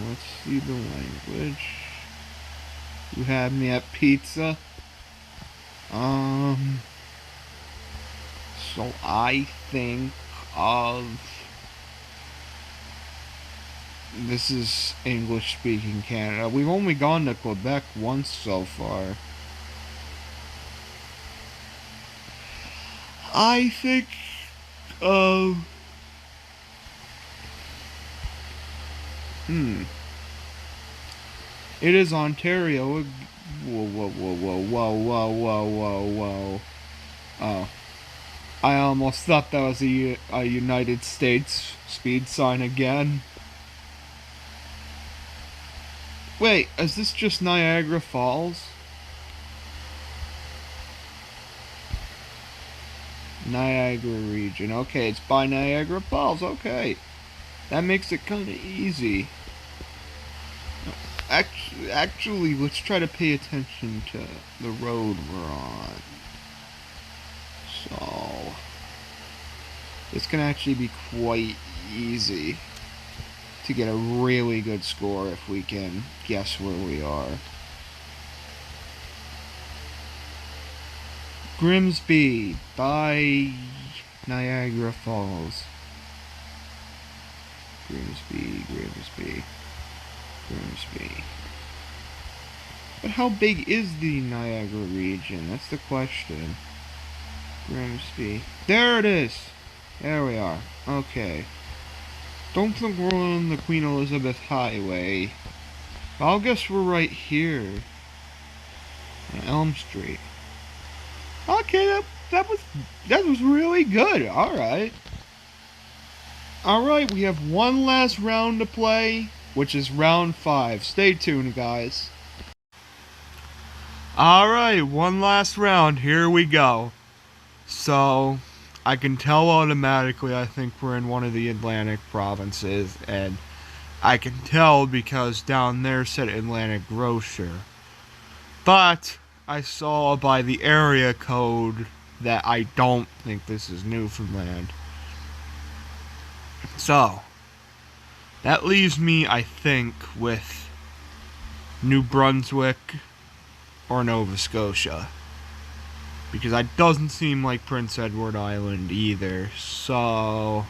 Speaker 1: Let's see the language. You had me at pizza. So I think of, this is English speaking Canada. We've only gone to Quebec once so far. I think of, it is Ontario. Whoa. Oh. I almost thought that was a United States speed sign again. Wait, is this just Niagara Falls? Niagara region. Okay, it's by Niagara Falls. Okay. That makes it kind of easy. Actually, let's try to pay attention to the road we're on. So, this can actually be quite easy to get a really good score if we can guess where we are. Grimsby by Niagara Falls. Grimsby, Grimsby, Grimsby. But how big is the Niagara region? That's the question. Grimsby. There it is! There we are. Okay. Don't think we're on the Queen Elizabeth Highway. I'll guess we're right here. On Elm Street. Okay, that was really good. Alright. Alright, we have one last round to play, which is round 5. Stay tuned, guys. Alright, one last round. Here we go. So, I can tell automatically I think we're in one of the Atlantic provinces, and I can tell because down there said Atlantic Grocer. But I saw by the area code that I don't think this is Newfoundland. So, that leaves me, I think, with New Brunswick or Nova Scotia. Because that doesn't seem like Prince Edward Island either. So,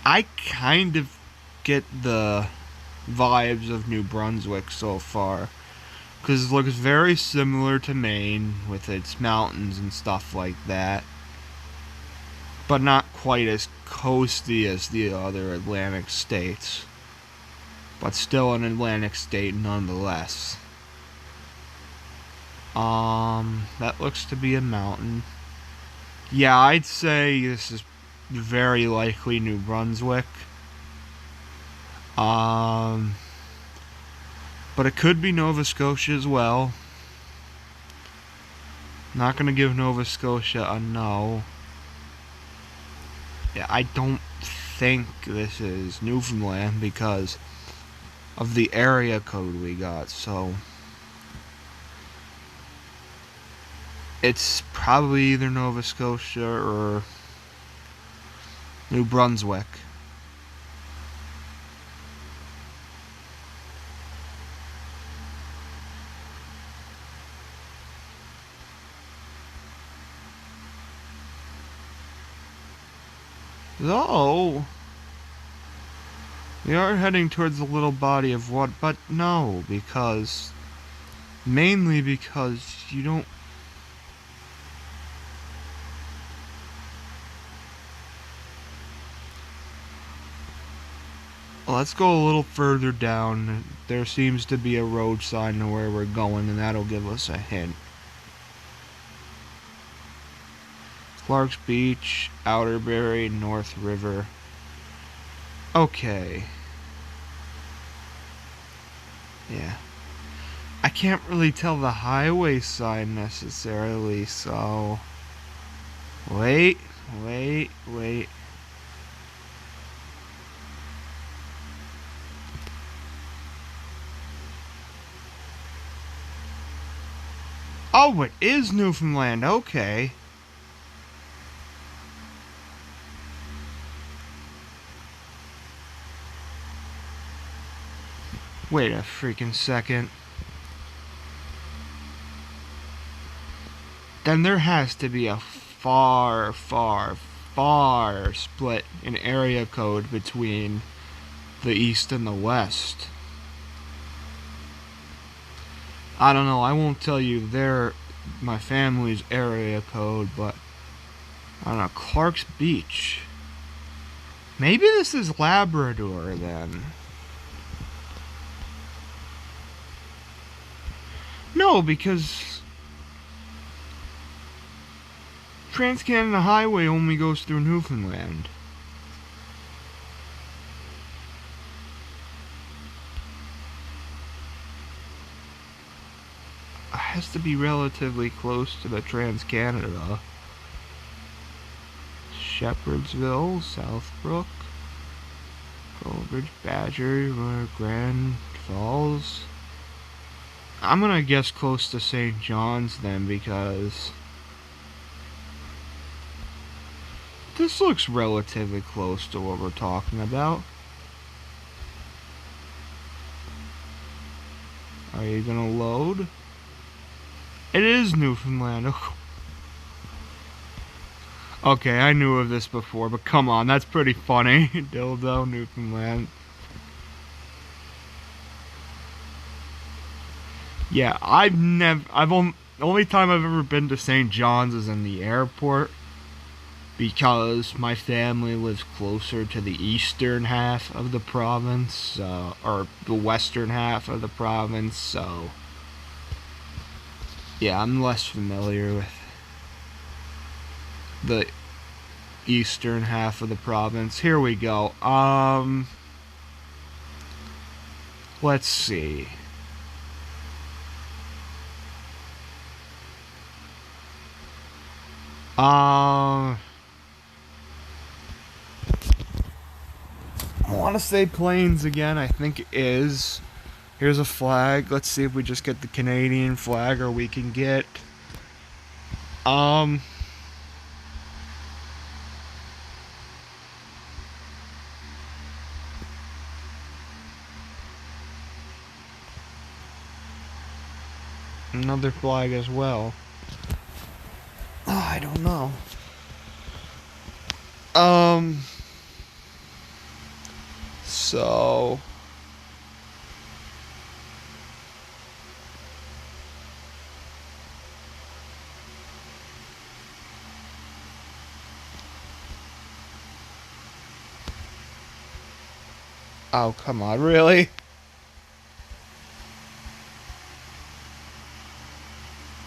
Speaker 1: I kind of get the vibes of New Brunswick so far. Because it looks very similar to Maine with its mountains and stuff like that. But not quite as coasty as the other Atlantic states. But still an Atlantic state nonetheless. That looks to be a mountain. Yeah, I'd say this is very likely New Brunswick. But it could be Nova Scotia as well. Not gonna give Nova Scotia a no. Yeah, I don't think this is Newfoundland because of the area code we got, so it's probably either Nova Scotia or New Brunswick. Though, we are heading towards a little body of water, but no, because, mainly because you don't, let's go a little further down. There seems to be a road sign to where we're going, and that'll give us a hint. Clark's Beach, Outerbury, North River. Okay. Yeah. I can't really tell the highway sign necessarily, so... Wait. Oh, it is Newfoundland, okay. Wait a freaking second. Then there has to be a far split in area code between the east and the west. I don't know, I won't tell you my family's area code, but I don't know, Clark's Beach. Maybe this is Labrador then. No, because Trans-Canada Highway only goes through Newfoundland. It has to be relatively close to the Trans-Canada. Shepherdsville, Southbrook, Colbridge, Badger, Grand Falls. I'm gonna guess close to St. John's then, because this looks relatively close to what we're talking about. Are you gonna load? It is Newfoundland. Okay, I knew of this before, but come on, that's pretty funny. Dildo, Newfoundland. Yeah, the only time I've ever been to St. John's is in the airport, because my family lives closer to the eastern half of the province, or the western half of the province, so yeah, I'm less familiar with the eastern half of the province. Here we go. Let's see. I want to say planes again. I think it is. Here's a flag. Let's see if we just get the Canadian flag, or we can get another flag as well. Oh, I don't know. So oh, come on, really?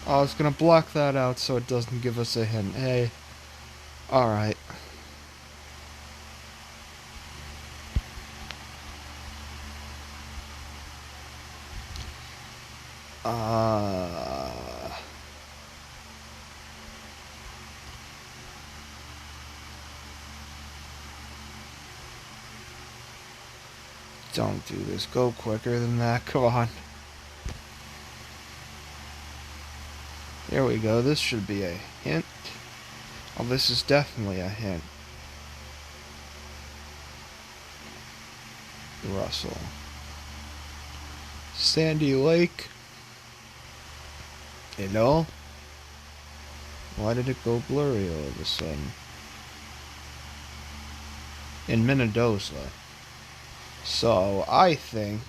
Speaker 1: I was gonna block that out so it doesn't give us a hint. Hey. Alright. Don't do this. Go quicker than that. Come on. There we go. This should be a hint. Oh, this is definitely a hint. Russell. Sandy Lake. Hello? Why did it go blurry all of a sudden? In Minnedosa. So, I think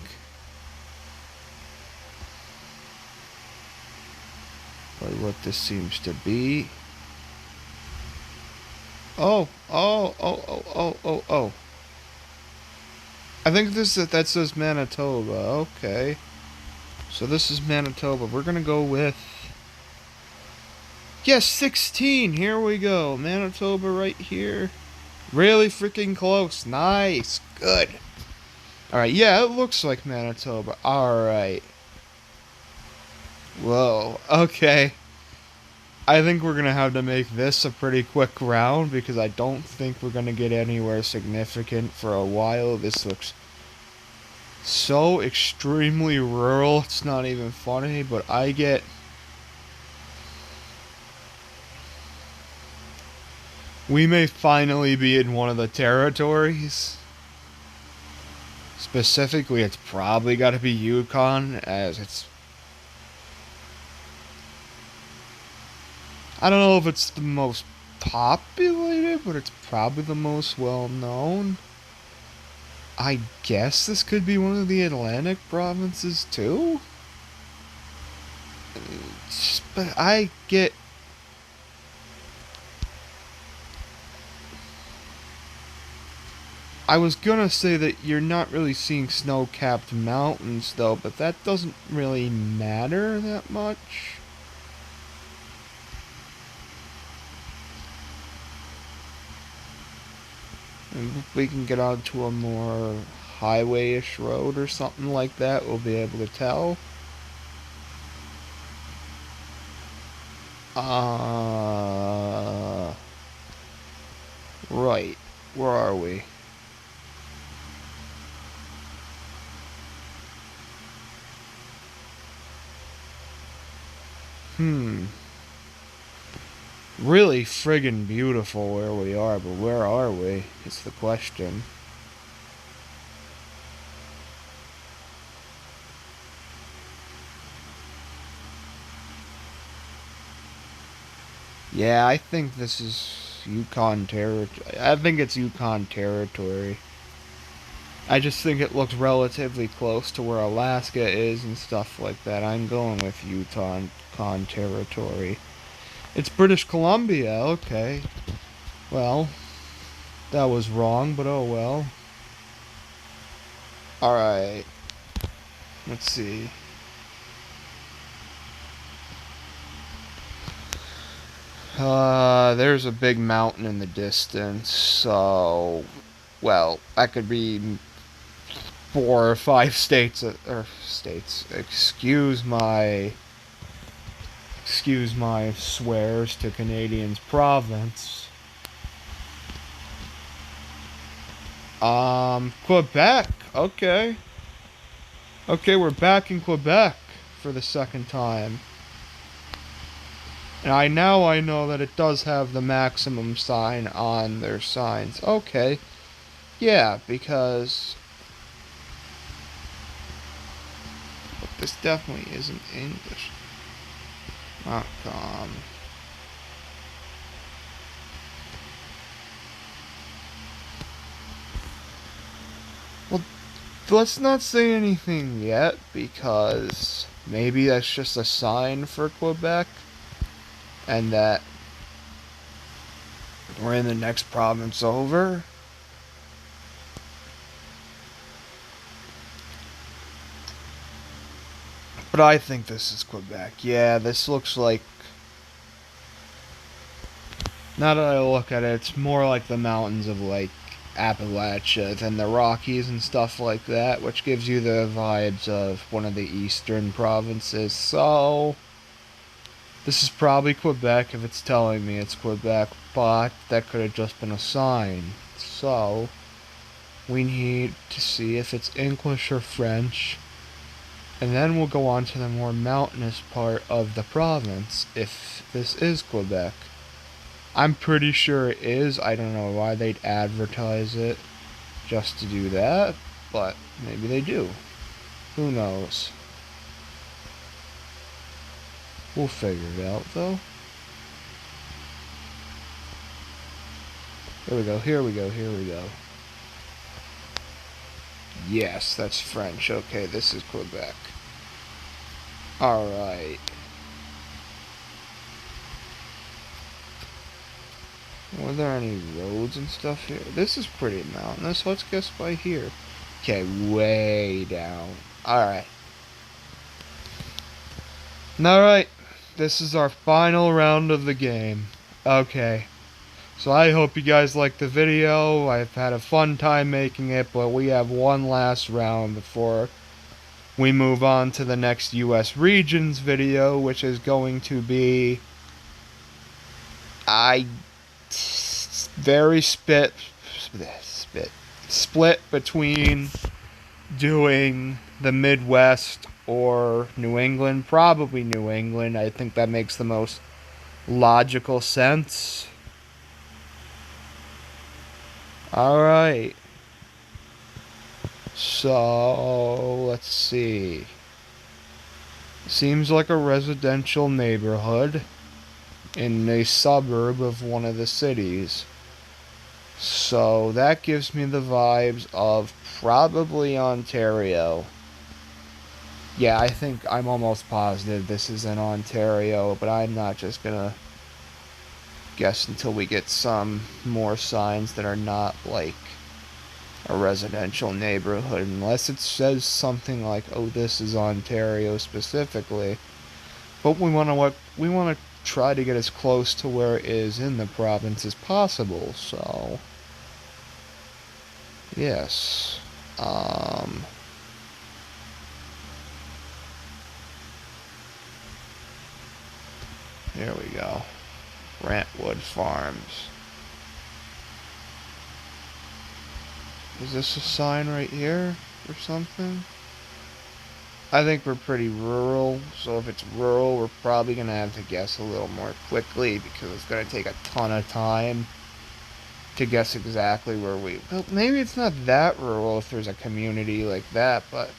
Speaker 1: what this seems to be. Oh. I think that says Manitoba. Okay. So this is Manitoba. We're gonna go with, yes, 16. Here we go. Manitoba right here. Really freaking close. Nice. Good. Alright, yeah, it looks like Manitoba. Alright. Whoa. Okay. I think we're going to have to make this a pretty quick round, because I don't think we're going to get anywhere significant for a while. This looks so extremely rural, it's not even funny, but we may finally be in one of the territories. Specifically, it's probably got to be Yukon, as it's, I don't know if it's the most populated, but it's probably the most well-known. I guess this could be one of the Atlantic provinces, too? But I was gonna say that you're not really seeing snow-capped mountains, though, but that doesn't really matter that much.
Speaker 2: And if we can get onto a more highway-ish road or something like that, we'll be able to tell. Right. Where are we? Really friggin' beautiful where we are, but where are we? Is the question. Yeah, I think this is Yukon territory. I think it's Yukon territory. I just think it looks relatively close to where Alaska is and stuff like that. I'm going with Yukon territory. It's British Columbia, okay. Well, that was wrong, but oh well. Alright. Let's see. There's a big mountain in the distance, so... Well, that could be 4 or 5 states, or states. Excuse my swears to Canadians province. Quebec. Okay. Okay, we're back in Quebec for the second time. And I know that it does have the maximum sign on their signs. Okay. Yeah, because... But this definitely isn't English. .com. Well, let's not say anything yet, because maybe that's just a sign for Quebec, and that we're in the next province over. But I think this is Quebec. Yeah, this looks like... Now that I look at it, it's more like the mountains of, like, Appalachia than the Rockies and stuff like that, which gives you the vibes of one of the eastern provinces. So, this is probably Quebec if it's telling me it's Quebec, but that could have just been a sign. So, we need to see if it's English or French, and then we'll go on to the more mountainous part of the province, if this is Quebec. I'm pretty sure it is. I don't know why they'd advertise it just to do that, but maybe they do. Who knows? We'll figure it out, though. Here we go, here we go, here we go. Yes, that's French. Okay, this is Quebec. Alright. Were there any roads and stuff here? This is pretty mountainous. Let's guess by here. Okay, way down. Alright. Alright. This is our final round of the game. Okay. So I hope you guys liked the video. I've had a fun time making it, but we have one last round before we move on to the next US regions video, which is going to be very split between doing the Midwest or New England. Probably New England. I think that makes the most logical sense. Alright. So, let's see. Seems like a residential neighborhood in a suburb of one of the cities. So, that gives me the vibes of probably Ontario. Yeah, I think I'm almost positive this is in Ontario, but I'm not just gonna guess until we get some more signs that are not like a residential neighborhood, unless it says something like, oh, this is Ontario specifically. But we want to try to get as close to where it is in the province as possible. So Yes. Here we go. Brantwood Farms. Is this a sign right here or something? I think we're pretty rural, so if it's rural, we're probably going to have to guess a little more quickly because it's going to take a ton of time to guess exactly where we... Well, maybe it's not that rural if there's a community like that, but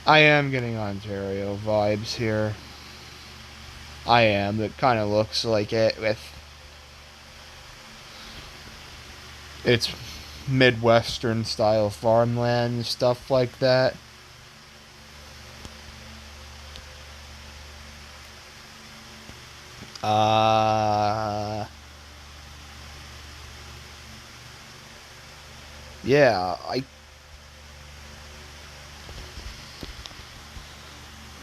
Speaker 2: I am getting Ontario vibes here. I am. It kind of looks like it with its Midwestern style farmland and stuff like that. Yeah, I'm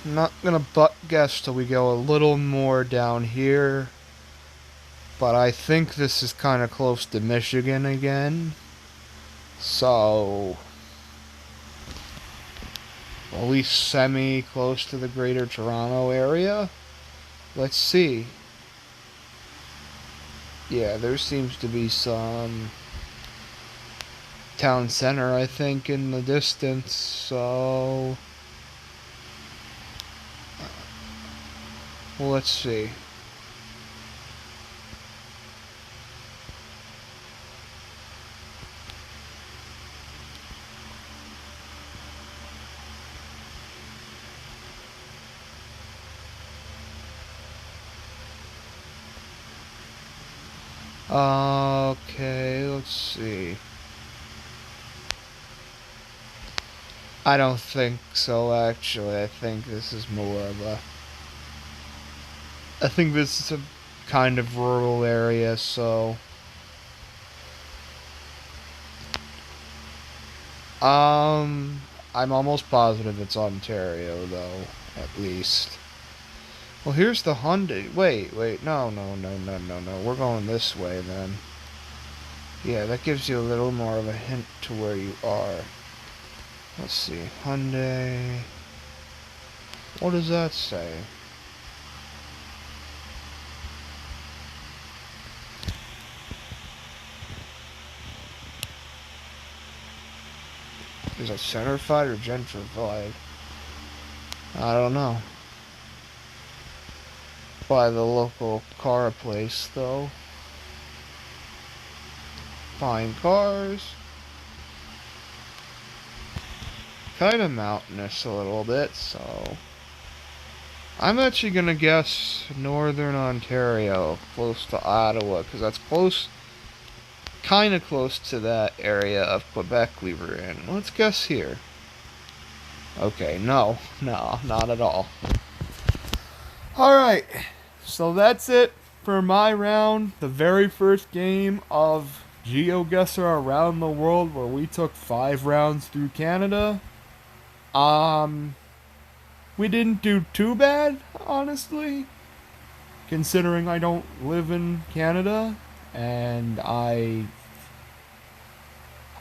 Speaker 2: not gonna butt guess till we go a little more down here, but I think this is kind of close to Michigan again, so at least semi-close to the Greater Toronto area. Let's see. Yeah, there seems to be some town center, I think, in the distance, so... Well, let's see. Okay, let's see. I don't think so, actually. I think this is more of a... I think this is a kind of rural area, so... I'm almost positive it's Ontario, though, at least. Well, here's the Hyundai. Wait, no. We're going this way, then. Yeah, that gives you a little more of a hint to where you are. Let's see. Hyundai. What does that say? Is that centrified or gentrified? I don't know. By the local car place, though. Fine cars. Kind of mountainous a little bit, so... I'm actually gonna guess Northern Ontario, close to Ottawa, because that's close... kind of close to that area of Quebec we were in. Let's guess here. Okay, no, not at all. Alright, so that's it for my round. The very first game of Geoguessr around the world, where we took 5 rounds through Canada. We didn't do too bad, honestly, considering I don't live in Canada, and I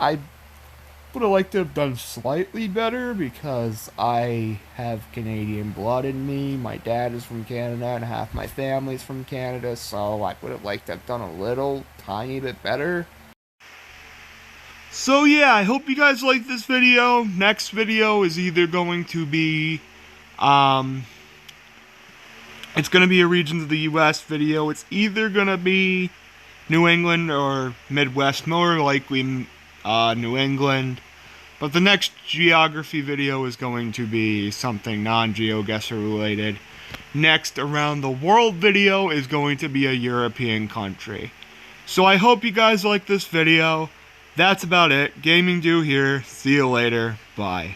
Speaker 2: would have liked to have done slightly better because I have Canadian blood in me. My dad is from Canada and half my family's from Canada, so I would have liked to have done a little tiny bit better.
Speaker 1: So yeah, I hope you guys like this video. Next video is either going to be, it's going to be a regions of the US video. It's either going to be New England or Midwest, more likely New England. But the next geography video is going to be something non-GeoGuessr related. Next around the world video is going to be a European country. So I hope you guys like this video. That's about it. Gaming Do here. See you later. Bye.